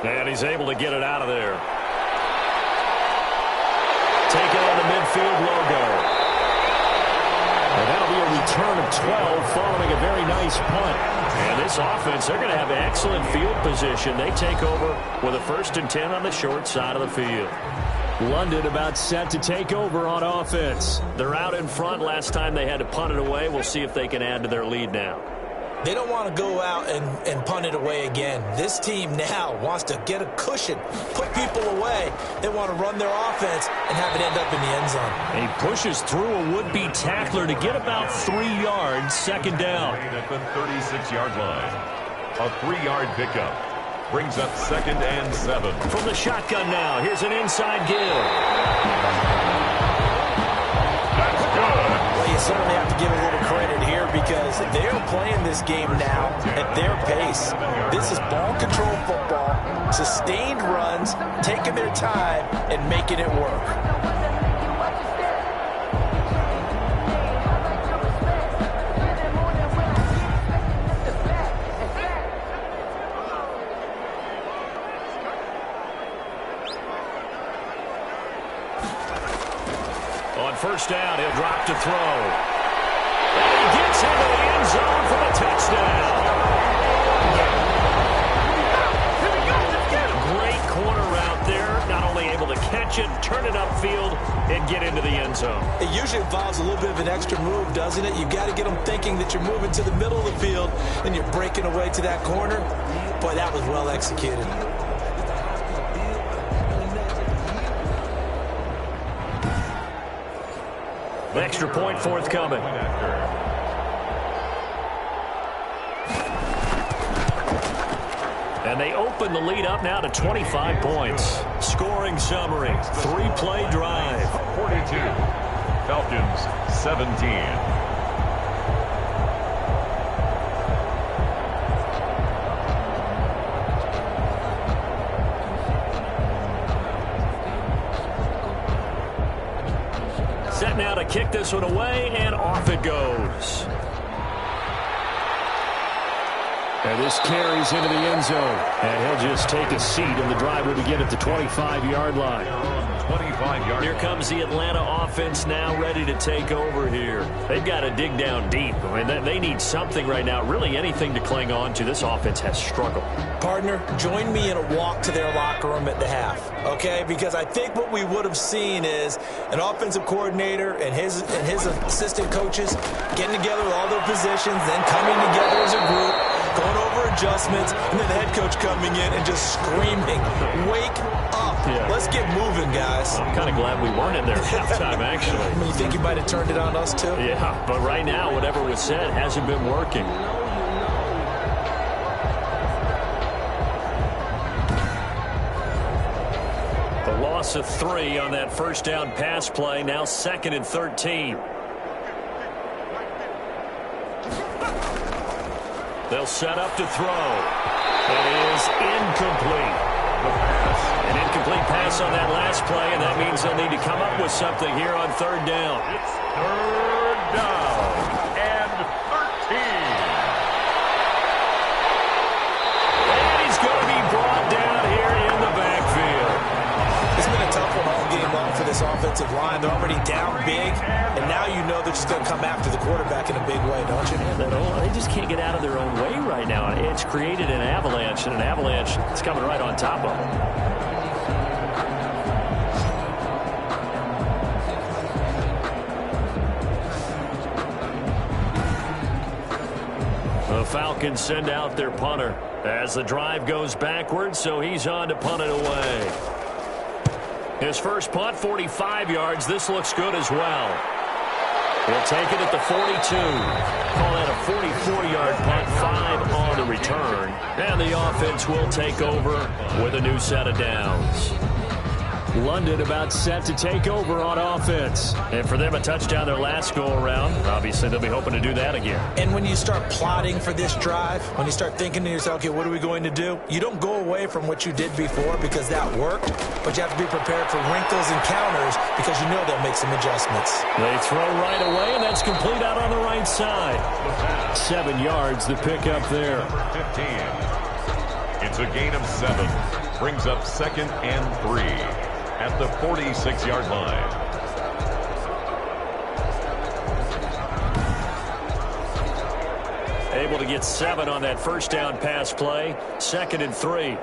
And he's able to get it out of there. Taking on the midfield logo. And that'll be a return of 12 following a very nice punt. And this offense, they're going to have excellent field position. They take over with a 1st and 10 on the short side of the field. London about set to take over on offense. They're out in front. Last time they had to punt it away. We'll see if they can add to their lead now. They don't want to go out and punt it away again. This team now wants to get a cushion, put people away. They want to run their offense and have it end up in the end zone. And he pushes through a would-be tackler to get about 3 yards, 2nd down. At the 36-yard line. A 3-yard pickup. Brings up 2nd and 7. From the shotgun now, here's an inside give. Well, you certainly have to give a little credit here because they're playing this game now at their pace. This is ball control football, sustained runs, taking their time and making it work. On 1st down, he'll drop to throw. And he gets into the end zone for the touchdown. Great corner route there. Not only able to catch it, turn it upfield, and get into the end zone. It usually involves a little bit of an extra move, doesn't it? You've got to get them thinking that you're moving to the middle of the field and you're breaking away to that corner. Boy, that was well executed. Extra point forthcoming. And they open the lead up now to 25 points. Scoring summary, 3-play drive. 42. Falcons 17. Set now to kick this one away, and off it goes. And this carries into the end zone. And he'll just take a seat in the driver to get at the 25-yard line. 25-yard. Here comes the Atlanta offense now ready to take over here. They've got to dig down deep. I mean, they need something right now, really anything to cling on to. This offense has struggled. Partner, join me in a walk to their locker room at the half, okay? Because I think what we would have seen is an offensive coordinator and his assistant coaches getting together with all their positions, then coming together as a group, going over adjustments, and then the head coach coming in and just screaming, "Wake up. Yeah. Let's get moving, guys." I'm kind of glad we weren't in there at halftime, actually. You think you might have turned it on us, too? Yeah, but right now, whatever was said hasn't been working. The loss of 3 on that first down pass play, now 2nd and 13. They'll set up to throw. That is incomplete. An incomplete pass on that last play, and that means they'll need to come up with something here on 3rd down. It's 3rd down and 13. And he's going to be brought down here in the backfield. It's been a tough one all game long for this offensive line. They're already down big, and now you know they're just going to come after the quarterback in a big way, don't you? They just can't get out of their own way right now. It's created an avalanche, and an avalanche is coming right on top of them. The Falcons send out their punter as the drive goes backwards, so he's on to punt it away. His first punt, 45 yards. This looks good as well. He'll take it at the 42. Call that a 44-yard punt, 5 on the return. And the offense will take over with a new set of downs. London about set to take over on offense. And for them, a touchdown their last go-around. Obviously, they'll be hoping to do that again. And when you start plotting for this drive, when you start thinking to yourself, okay, what are we going to do? You don't go away from what you did before because that worked, but you have to be prepared for wrinkles and counters because you know they'll make some adjustments. They throw right away, and that's complete out on the right side. 7 yards, the pickup there. Number 15. It's a gain of 7. Brings up 2nd and 3. At the 46-yard line. Able to get 7 on that first down pass play. 2nd and 3.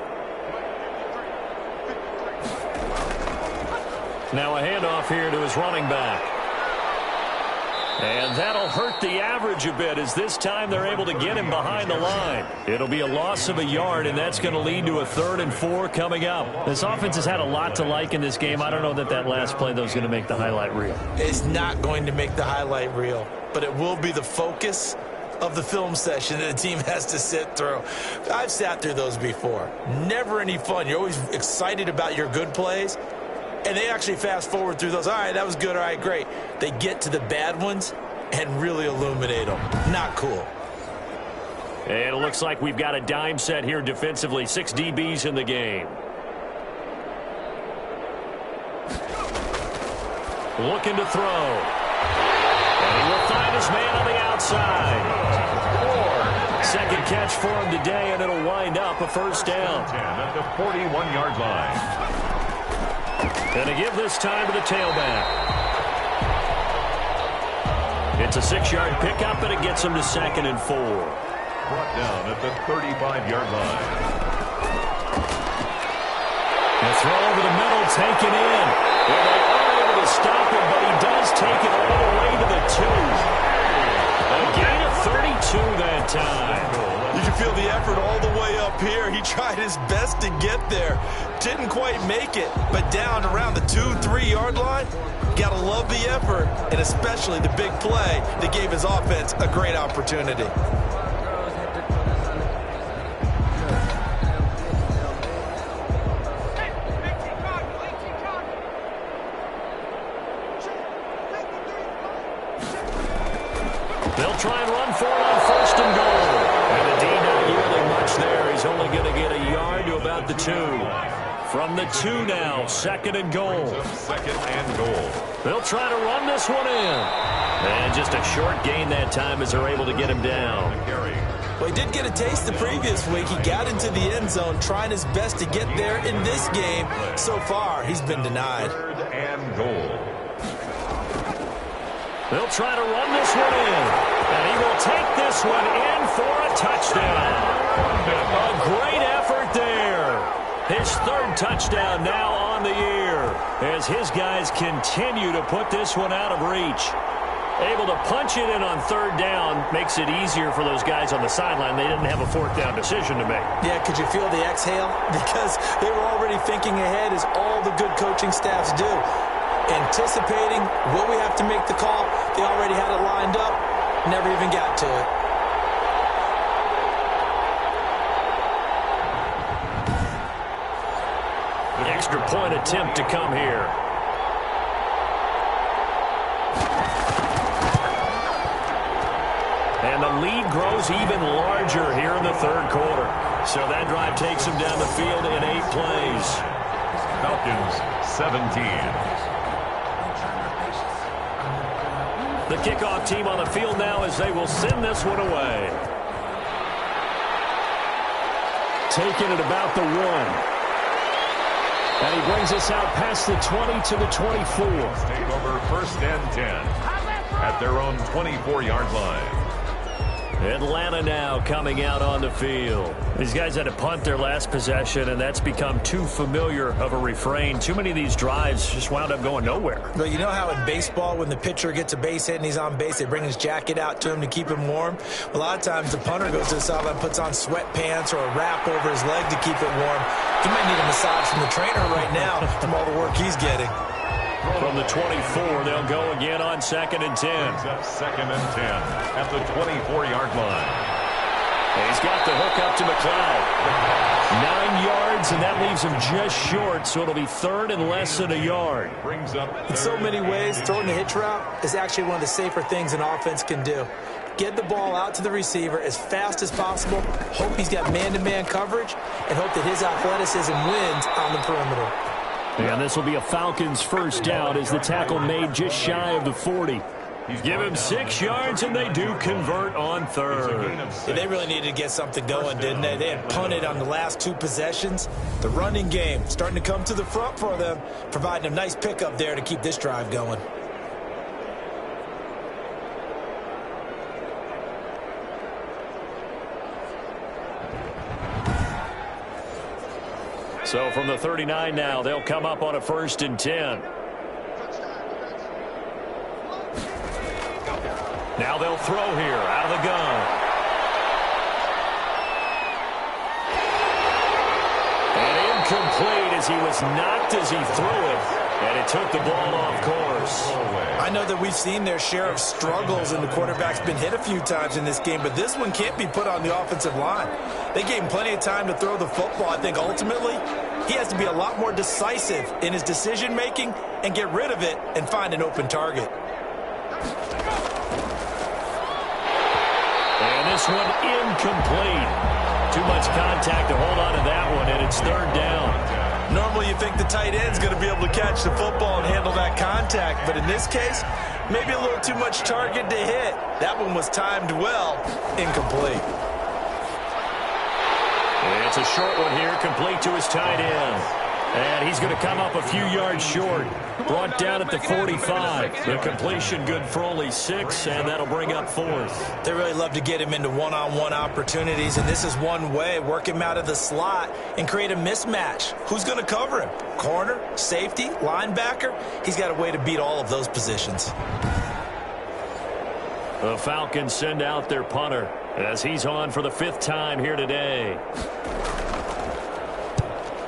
Now a handoff here to his running back. And that'll hurt the average a bit as this time they're able to get him behind the line. It'll be a loss of a yard, and that's going to lead to a 3rd and 4 coming up. This offense has had a lot to like in this game. I don't know that last play, though, is going to make the highlight reel. It's not going to make the highlight reel, but it will be the focus of the film session that the team has to sit through. I've sat through those before. Never any fun. You're always excited about your good plays. And they actually fast forward through those. All right, that was good. All right, great. They get to the bad ones and really illuminate them. Not cool. And it looks like we've got a dime set here defensively. 6 DBs in the game. Looking to throw. And he will find his man on the outside. 2nd catch for him today, and it'll wind up a first down. 10 at the 41-yard line. And to give this time to the tailback. It's a 6-yard pickup, and it gets him to 2nd and 4. Brought down at the 35-yard line. The throw over the middle, taken in. Well, they are able to stop him, but he does take it all the way to the 2. A gain of 32 that time. You can feel the effort all the way up here. He tried his best to get there. Didn't quite make it, but down around the 2-3 yard line, gotta love the effort, and especially the big play that gave his offense a great opportunity. They'll try and run for it on 1st and goal. And the D not yielding much there. He's only going to get a yard to about the 2. From the 2 now, 2nd and goal. 2nd and goal. They'll try to run this one in. And just a short gain that time as they're able to get him down. Well, he did get a taste the previous week. He got into the end zone, trying his best to get there in this game. So far, he's been denied. 3rd and goal. They'll try to run this one in. And he will take this one in for a touchdown. A great effort there. His 3rd touchdown now on the year as his guys continue to put this one out of reach. Able to punch it in on third down makes it easier for those guys on the sideline. They didn't have a fourth down decision to make. Yeah, could you feel the exhale? Because they were already thinking ahead, as all the good coaching staffs do. Anticipating, will we have to make the call? They already had it lined up, never even got to it. Extra point attempt to come here. And the lead grows even larger here in the third quarter. So that drive takes them down the field in 8 plays. Falcons 17. The kickoff team on the field now as they will send this one away. Taking it about the 1. And he brings us out past the 20 to the 24. Take over first and 10 at their own 24-yard line. Atlanta now coming out on the field. These guys had to punt their last possession, and that's become too familiar of a refrain. Too many of these drives just wound up going nowhere. Well, you know how in baseball, when the pitcher gets a base hit and he's on base, they bring his jacket out to him to keep him warm? A lot of times the punter goes to the sideline, puts on sweatpants or a wrap over his leg to keep it warm. He might need a massage from the trainer right now from all the work he's getting. From the 24, they'll go again on 2nd and 10. Up 2nd and 10 at the 24-yard line. And he's got the hook up to McLeod. 9 yards, and that leaves him just short, so it'll be 3rd and less than a yard. Brings up in so many ways, throwing the hitch route is actually one of the safer things an offense can do. Get the ball out to the receiver as fast as possible, hope he's got man-to-man coverage, and hope that his athleticism wins on the perimeter. And this will be a Falcons first down as the tackle made just shy of the 40. Give him 6 yards, and they do convert on 3rd. Yeah, they really needed to get something going, didn't they? They had punted on the last 2 possessions. The running game starting to come to the front for them, providing a nice pickup there to keep this drive going. So from the 39 now, they'll come up on a 1st and 10. Now they'll throw here out of the gun. And incomplete as he was knocked as he threw it. And it took the ball off course. I know that we've seen their share of struggles, and the quarterback's been hit a few times in this game, but this one can't be put on the offensive line. They gave him plenty of time to throw the football. I think ultimately he has to be a lot more decisive in his decision-making and get rid of it and find an open target. And this one incomplete. Too much contact to hold on to that one, and it's 3rd down. Normally you think the tight end's going to be able to catch the football and handle that contact, but in this case, maybe a little too much target to hit. That one was timed well, incomplete. It's a short one here, complete to his tight end. And he's going to come up a few yards short. Brought down at the 45. The completion good for only 6, and that'll bring up 4th. They really love to get him into one-on-one opportunities, and this is one way. Work him out of the slot and create a mismatch. Who's going to cover him? Corner, safety, linebacker? He's got a way to beat all of those positions. The Falcons send out their punter as he's on for the 5th time here today.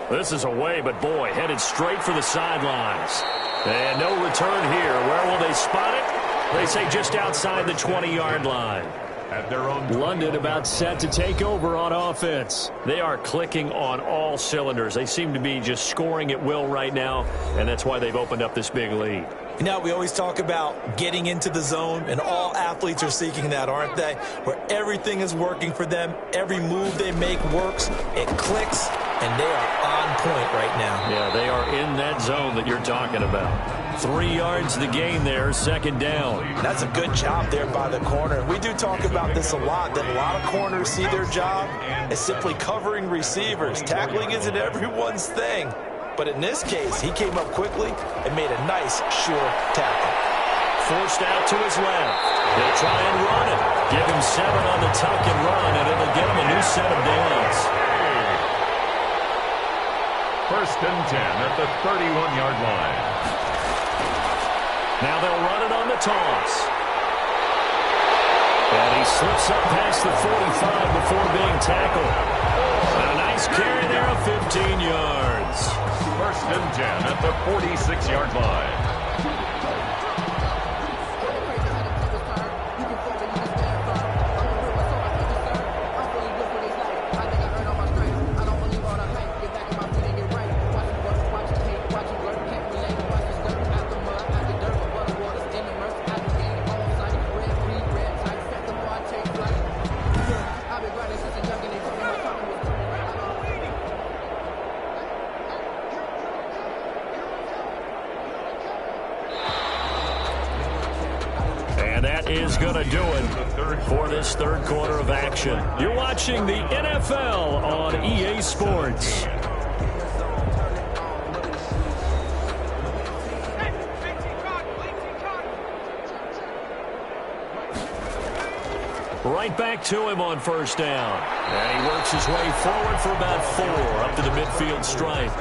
This is away, but boy, headed straight for the sidelines. And no return here. Where will they spot it? They say just outside the 20-yard line. At their own London about set to take over on offense. They are clicking on all cylinders. They seem to be just scoring at will right now, and that's why they've opened up this big lead. You know, we always talk about getting into the zone, and all athletes are seeking that, aren't they? Where everything is working for them, every move they make works, it clicks, and they are on point right now. Yeah, they are in that zone that you're talking about. 3 yards the gain there, 2nd down. That's a good job there by the corner. We do talk about this a lot, that a lot of corners see their job as simply covering receivers. Tackling isn't everyone's thing. But in this case, he came up quickly and made a nice, sure tackle. Forced out to his left. They'll try and run it. Give him 7 on the tuck and run, and it'll get him a new set of downs. 1st and 10 at the 31-yard line. Now they'll run it on the toss. He slips up past the 45 before being tackled. A nice carry there of 15 yards. First and 10 at the 46-yard line. Is going to do it for this third quarter of action. You're watching the NFL on EA Sports. Right back to him on first down. And he works his way forward for about 4 up to the midfield stripe.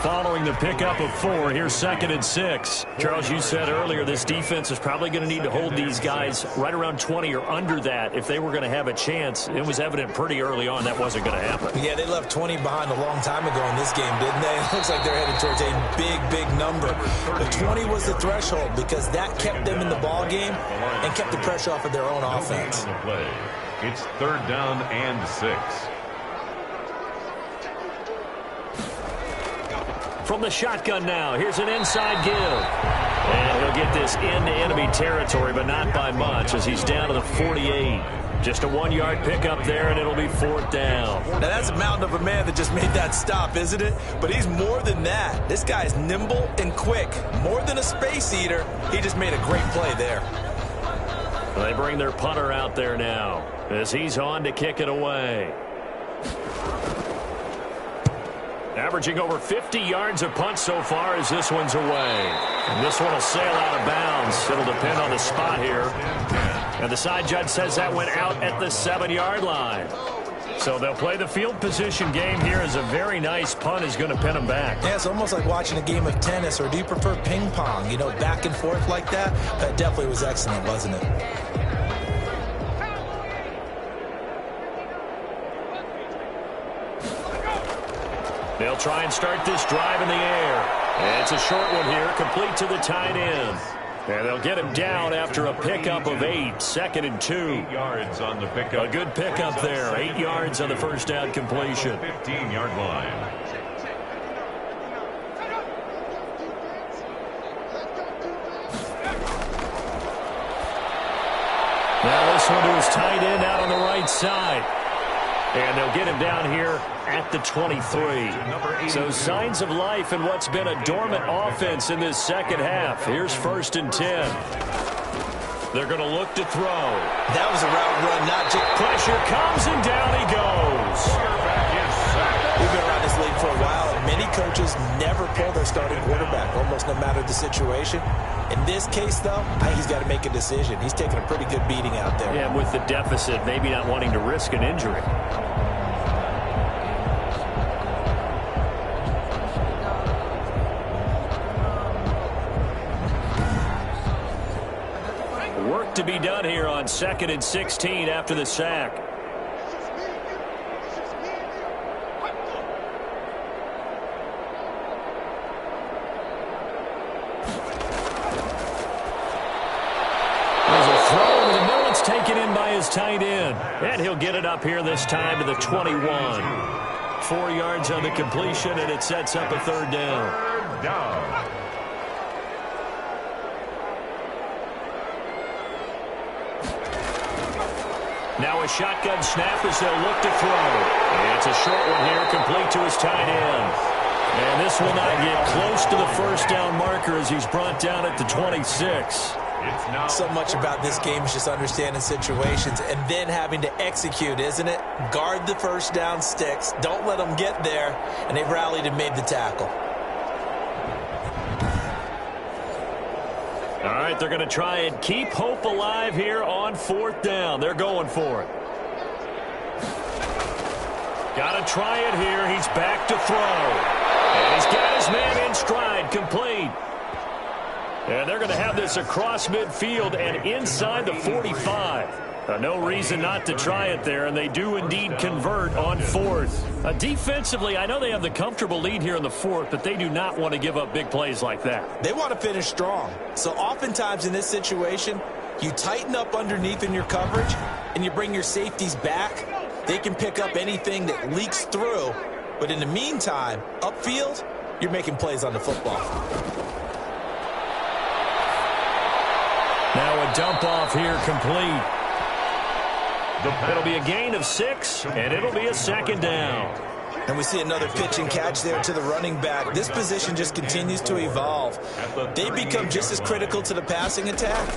Following the pickup of 4, here's 2nd and 6. Charles, you said earlier this defense is probably going to need to hold these guys right around 20 or under that if they were going to have a chance. It was evident pretty early on that wasn't going to happen. Yeah, they left 20 behind a long time ago in this game, didn't they? It looks like they're headed towards a big number. But 20 was the threshold because that kept them in the ball game and kept the pressure off of their own offense. It's 3rd down and 6. From the shotgun now, here's an inside give. And he'll get this into enemy territory, but not by much as he's down to the 48. Just a 1-yard pickup there, and it'll be 4th down. Now, that's a mountain of a man that just made that stop, isn't it? But he's more than that. This guy's nimble and quick. More than a space eater, he just made a great play there. They bring their punter out there now as he's on to kick it away. Averaging over 50 yards a punt so far as this one's away. And this one will sail out of bounds. It'll depend on the spot here. And the side judge says that went out at the 7-yard line. So they'll play the field position game here as a very nice punt is going to pin them back. Yeah, it's almost like watching a game of tennis, or do you prefer ping pong? You know, back and forth like that? That definitely was excellent, wasn't it? They'll try and start this drive in the air. And it's a short one here, complete to the tight end. And they'll get him down after a pickup of 8, 2nd and 2. 8 yards on the pickup. A good pickup there, 8 yards on the first down completion. 15-yard line. Now this one to his tight end out on the right side. And they'll get him down here at the 23. So signs of life in what's been a dormant offense in this second half. Here's 1st and 10. They're going to look to throw. That was a route run, not just... Pressure comes, and down he goes. We've been around this league for a while, and many coaches never pull their starting quarterback, almost no matter the situation. In this case, though, I think he's got to make a decision. He's taking a pretty good beating out there. Yeah, with the deficit, maybe not wanting to risk an injury. Work to be done here on 2nd and 16 after the sack. Taken in by his tight end. And he'll get it up here this time to the 21. 4 yards on the completion, and it sets up a 3rd down. 3rd down. Now a shotgun snap as they'll look to throw. And it's a short one here, complete to his tight end. And this will not get close to the first down marker as he's brought down at the 26. So much about this game is just understanding situations and then having to execute, isn't it? Guard the first down sticks. Don't let them get there. And they've rallied and made the tackle. All right, they're going to try and keep hope alive here on 4th down. They're going for it. Got to try it here. He's back to throw. And he's got his man in stride, complete. And they're going to have this across midfield and inside the 45. No reason not to try it there, and they do indeed convert on fourth. Defensively, I know they have the comfortable lead here in the fourth, but they do not want to give up big plays like that. They want to finish strong. So oftentimes in this situation, you tighten up underneath in your coverage, and you bring your safeties back. They can pick up anything that leaks through, but in the meantime, upfield, you're making plays on the football. Now a dump off here complete. It'll be a gain of 6, and it'll be a second down. And we see another pitch and catch there to the running back. This position just continues to evolve. They become just as critical to the passing attack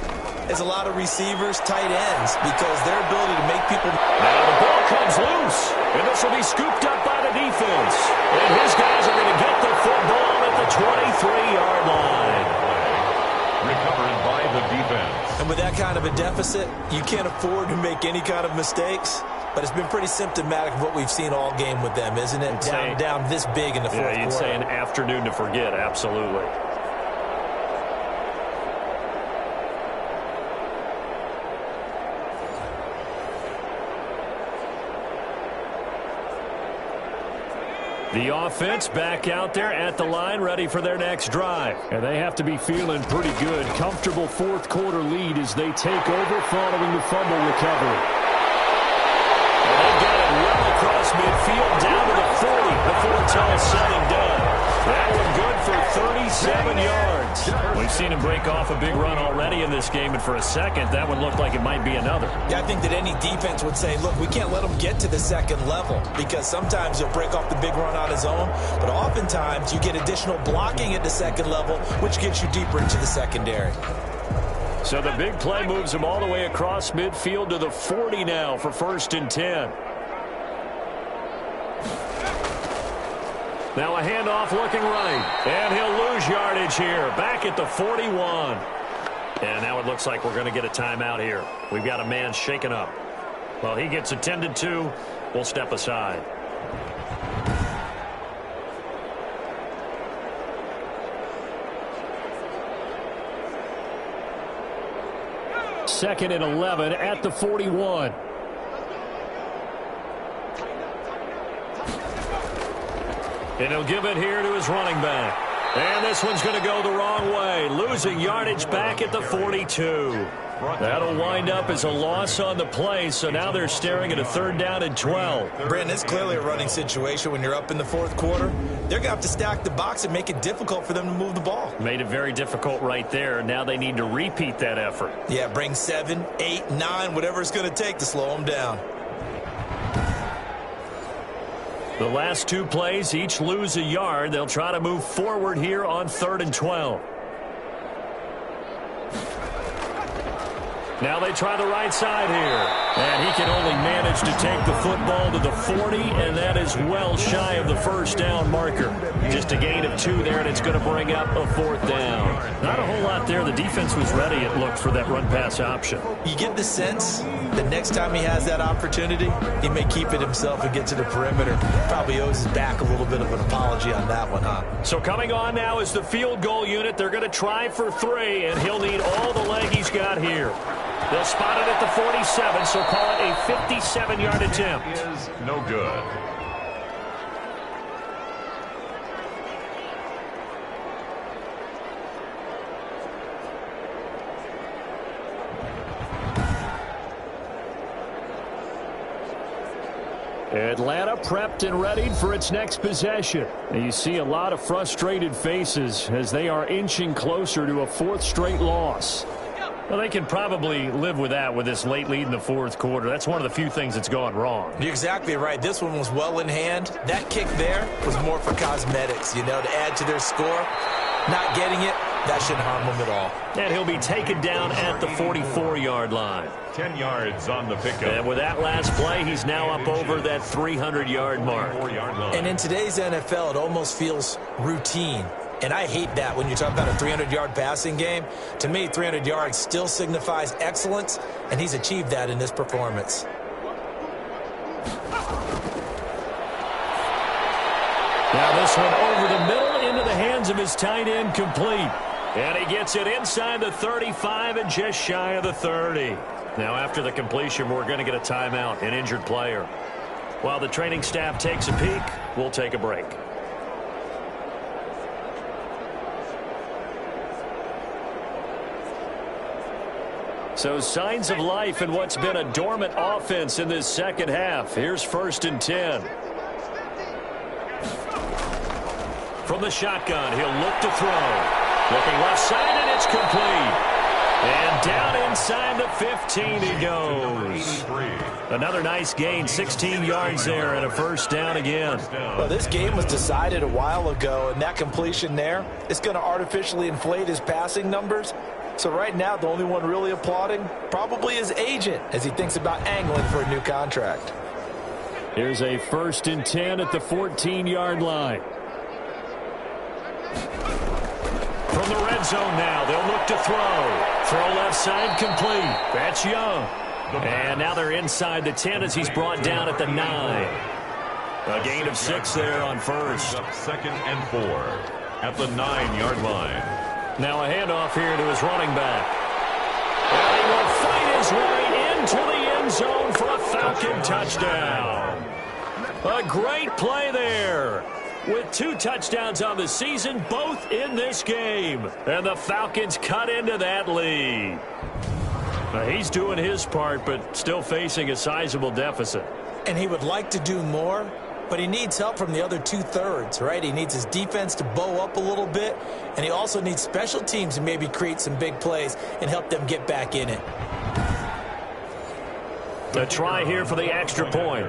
as a lot of receivers, tight ends, because their ability to make people... Now the ball comes loose, and this will be scooped up by the defense. And his guys are going to get the football at the 23-yard line. Recovered by the defense. And with that kind of a deficit, you can't afford to make any kind of mistakes. But it's been pretty symptomatic of what we've seen all game with them, isn't it? Down this big in the fourth quarter. Yeah, you'd say an afternoon to forget, absolutely. The offense back out there at the line, ready for their next drive. And they have to be feeling pretty good. Comfortable fourth quarter lead as they take over following the fumble recovery. And they've got it well across midfield down to the 40 before it's all said and done. That one good for 37 yards. We've seen him break off a big run already in this game, and for a second, that one looked like it might be another. Yeah, I think that any defense would say, look, we can't let him get to the second level, because sometimes he'll break off the big run on his own, but oftentimes you get additional blocking at the second level, which gets you deeper into the secondary. So the big play moves him all the way across midfield to the 40 now for 1st and 10. Now a handoff looking right, and he'll lose yardage here, back at the 41. And now it looks like we're going to get a timeout here. We've got a man shaken up. Well, he gets attended to. We'll step aside. Second and 11 at the 41. And he'll give it here to his running back. And this one's going to go the wrong way, losing yardage back at the 42. That'll wind up as a loss on the play, so now they're staring at a 3rd down and 12. Brandon, it's clearly a running situation when you're up in the fourth quarter. They're going to have to stack the box and make it difficult for them to move the ball. Made it very difficult right there. Now they need to repeat that effort. Yeah, bring 7, 8, 9, whatever it's going to take to slow them down. The last 2 plays each lose a yard. They'll try to move forward here on 3rd and 12. Now they try the right side here. And he can only manage to take the football to the 40, and that is well shy of the 1st down marker. Just a gain of 2 there, and it's going to bring up a 4th down. Not a whole lot there. The defense was ready, it looked, for that run-pass option. You get the sense that next time he has that opportunity, he may keep it himself and get to the perimeter. Probably owes his back a little bit of an apology on that one, huh? So coming on now is the field goal unit. They're going to try for 3, and he'll need all the leg he's got here. They'll spot it at the 47, so call it a 57-yard attempt. Is no good. Atlanta prepped and readied for its next possession. And you see a lot of frustrated faces as they are inching closer to a 4th straight loss. Well, they can probably live with that with this late lead in the fourth quarter. That's one of the few things that's gone wrong. You're exactly right. This one was well in hand. That kick there was more for cosmetics, you know, to add to their score. Not getting it, that shouldn't harm them at all. And he'll be taken down at the 44-yard line. 10 yards on the pickup. And with that last play, he's now up over that 300-yard mark. And in today's NFL, it almost feels routine. And I hate that when you talk about a 300-yard passing game. To me, 300 yards still signifies excellence, and he's achieved that in this performance. Now this one over the middle into the hands of his tight end, complete. And he gets it inside the 35 and just shy of the 30. Now, after the completion, we're going to get a timeout, an injured player. While the training staff takes a peek, we'll take a break. So signs of life in what's been a dormant offense in this second half. Here's 1st and 10. From the shotgun, he'll look to throw. Looking left side, and it's complete. And down inside the 15 he goes. Another nice gain, 16 yards there, and a 1st down again. Well, this game was decided a while ago, and that completion there is going to artificially inflate his passing numbers. So right now, the only one really applauding probably his agent as he thinks about angling for a new contract. Here's a 1st and 10 at the 14-yard line. From the red zone now, they'll look to throw. Throw left side complete. That's Young. And now they're inside the 10 as he's brought down at the 9. A gain of 6 there on 1st. 2nd and 4 at the 9-yard line. Now a handoff here to his running back. And he will fight his way into the end zone for a Falcon touchdown. A great play there. With 2 touchdowns on the season, both in this game. And the Falcons cut into that lead. Now, he's doing his part, but still facing a sizable deficit. And he would like to do more, but he needs help from the other 2/3, right? He needs his defense to bow up a little bit, and he also needs special teams to maybe create some big plays and help them get back in it. A try here for the extra point.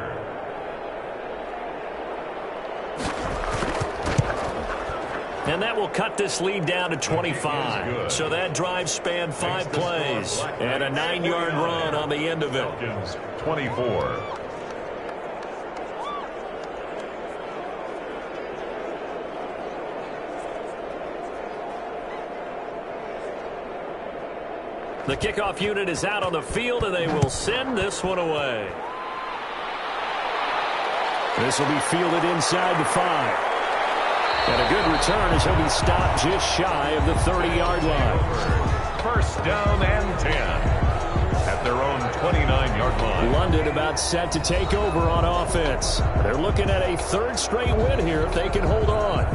And that will cut this lead down to 25. So that drive spanned 5 plays and a 9-yard run on the end of it. 24. The kickoff unit is out on the field, and they will send this one away. This will be fielded inside the 5. And a good return as he'll be stopped just shy of the 30-yard line. 1st down and 10 at their own 29-yard line. London about set to take over on offense. They're looking at a 3rd straight win here if they can hold on.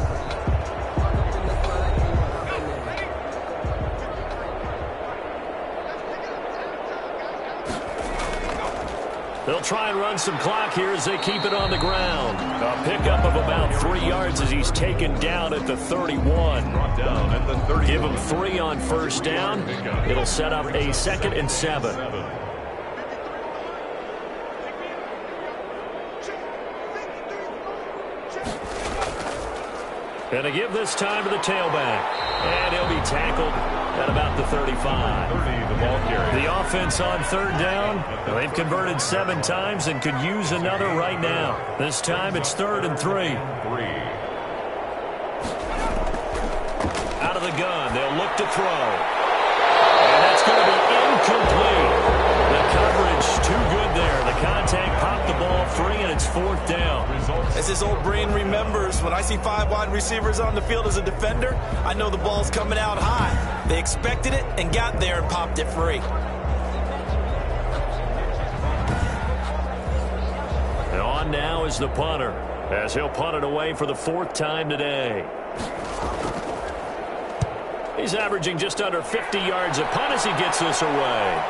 They'll try and run some clock here as they keep it on the ground. A pickup of about 3 yards as he's taken down at the 31. Brought down at the 30. Give him 3 on 1st down. It'll set up a 2nd and 7. And they give this time to the tailback. And he'll be tackled at about the 35. 30, the ball carrier. The offense on 3rd down. They've converted 7 times and could use another right now. This time it's 3rd and 3. Out of the gun, they'll look to throw. And that's going to be incomplete. The coverage too good there. The contact popped the ball free, and it's 4th down. As his old brain remembers, when I see 5 wide receivers on the field as a defender, I know the ball's coming out high. They expected it and got there and popped it free. And on now is the punter, as he'll punt it away for the 4th time today. He's averaging just under 50 yards a punt as he gets this away.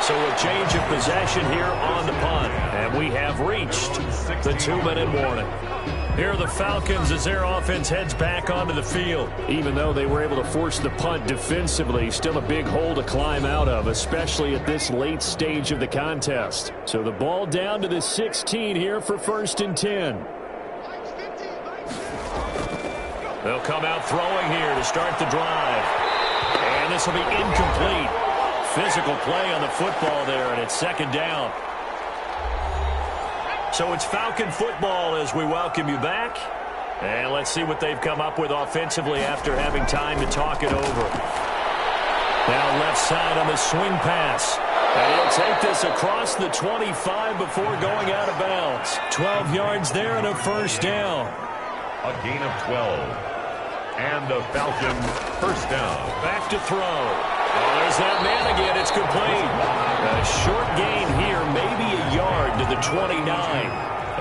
So a change of possession here on the punt. And we have reached the 2-minute warning. Here are the Falcons as their offense heads back onto the field. Even though they were able to force the punt defensively, still a big hole to climb out of, especially at this late stage of the contest. So the ball down to the 16 here for 1st and 10. They'll come out throwing here to start the drive. And this will be incomplete. Physical play on the football there, and it's 2nd down. So it's Falcon football as we welcome you back. And let's see what they've come up with offensively after having time to talk it over. Now left side on the swing pass. And he'll take this across the 25 before going out of bounds. 12 yards there and a 1st down. A gain of 12. And the Falcons first down. Back to throw. Oh, there's that man again. It's complete. A short gain here, maybe a yard to the 29.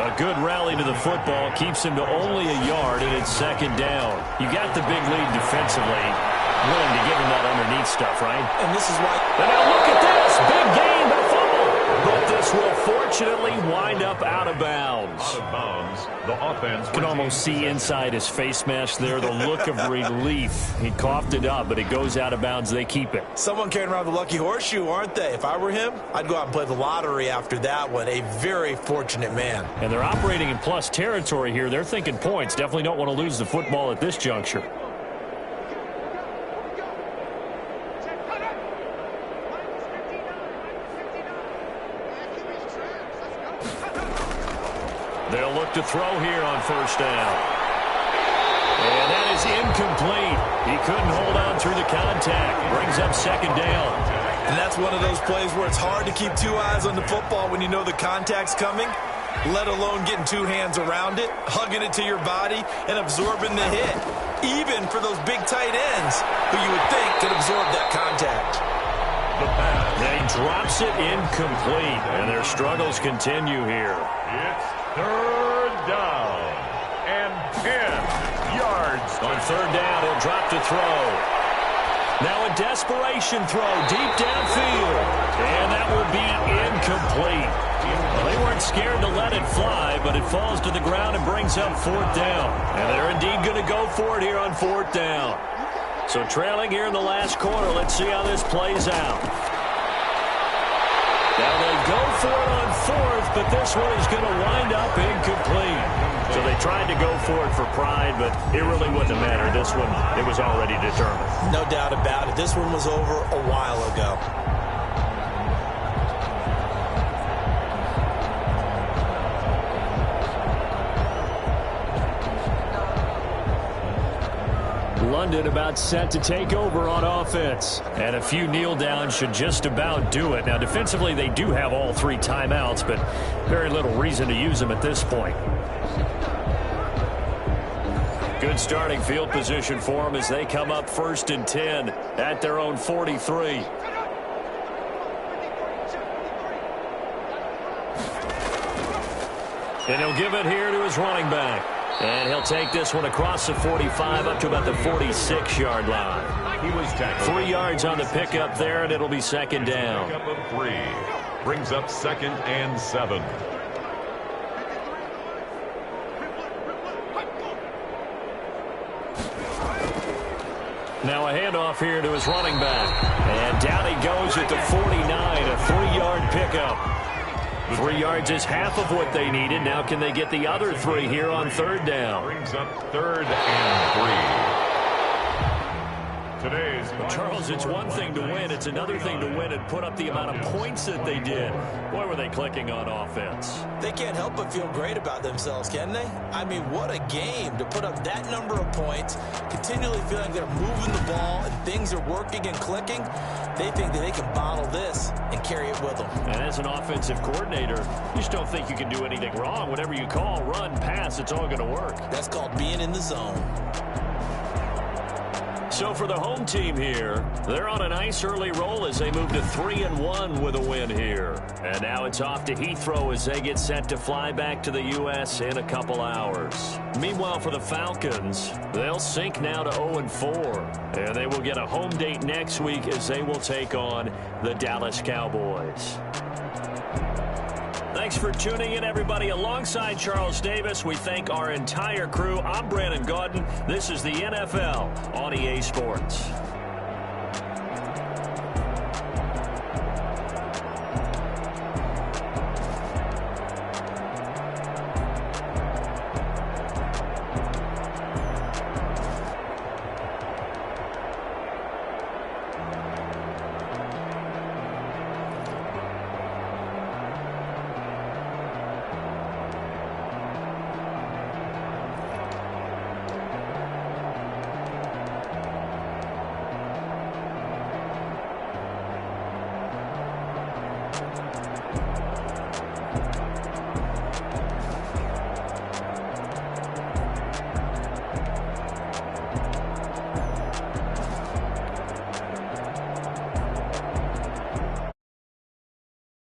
A good rally to the football keeps him to only a yard, and it's second down. You got the big lead defensively. Willing to give him that underneath stuff, right? And this is why. And now look at this. Big gain, but a fumble. But this will fortunately wind up out of bounds. Out of bounds. The offense. You can almost see inside his face mask there the look of relief. He coughed it up, but it goes out of bounds. They keep it. Someone carrying around the lucky horseshoe, aren't they? If I were him, I'd go out and play the lottery after that one. A very fortunate man. And they're operating in plus territory here. They're thinking points. Definitely don't want to lose the football at this juncture. They'll look to throw here on first down. And that is incomplete. He couldn't hold on through the contact. Brings up second down. And that's one of those plays where it's hard to keep two eyes on the football when you know the contact's coming, let alone getting two hands around it, hugging it to your body, and absorbing the hit. Even for those big tight ends who you would think could absorb that contact. The pass. And he drops it incomplete. And their struggles continue here. It's third down and 10 yards. On third down, he'll drop to throw. Now a desperation throw deep downfield. And that will be incomplete. Well, they weren't scared to let it fly, but it falls to the ground and brings up fourth down. And they're indeed going to go for it here on fourth down. So trailing here in the last quarter, let's see how this plays out. Now they go for it on fourth, but this one is going to wind up incomplete. So they tried to go for it for pride, but it really wouldn't have mattered. This one, it was already determined. No doubt about it. This one was over a while ago. London about set to take over on offense. And a few kneel downs should just about do it. Now, defensively, they do have all three timeouts, but very little reason to use them at this point. Good starting field position for them as they come up first and 10 at their own 43. And he'll give it here to his running back. And he'll take this one across the 45 up to about the 46-yard line. He was tackled. 3 yards on the pickup there, and it'll be second down. Pickup of 3. Brings up second and 7. Now a handoff here to his running back. And down he goes at the 49, a 3-yard pickup. 3 yards is half of what they needed. Now can they get the other 3 here on third down? Brings up third and 3. Today's Charles, it's one thing to win. It's another thing to win and put up the amount of points that they did. Boy, were they clicking on offense. They can't help but feel great about themselves, can they? I mean, what a game to put up that number of points, continually feeling they're moving the ball and things are working and clicking. They think that they can bottle this and carry it with them. And as an offensive coordinator, you just don't think you can do anything wrong. Whatever you call, run, pass, it's all going to work. That's called being in the zone. So for the home team here, they're on a nice early roll as they move to 3-1 with a win here. And now it's off to Heathrow as they get set to fly back to the U.S. in a couple hours. Meanwhile, for the Falcons, they'll sink now to 0-4. And they will get a home date next week as they will take on the Dallas Cowboys. Thanks for tuning in, everybody. Alongside Charles Davis, we thank our entire crew. I'm Brandon Gaudin. This is the NFL on EA Sports.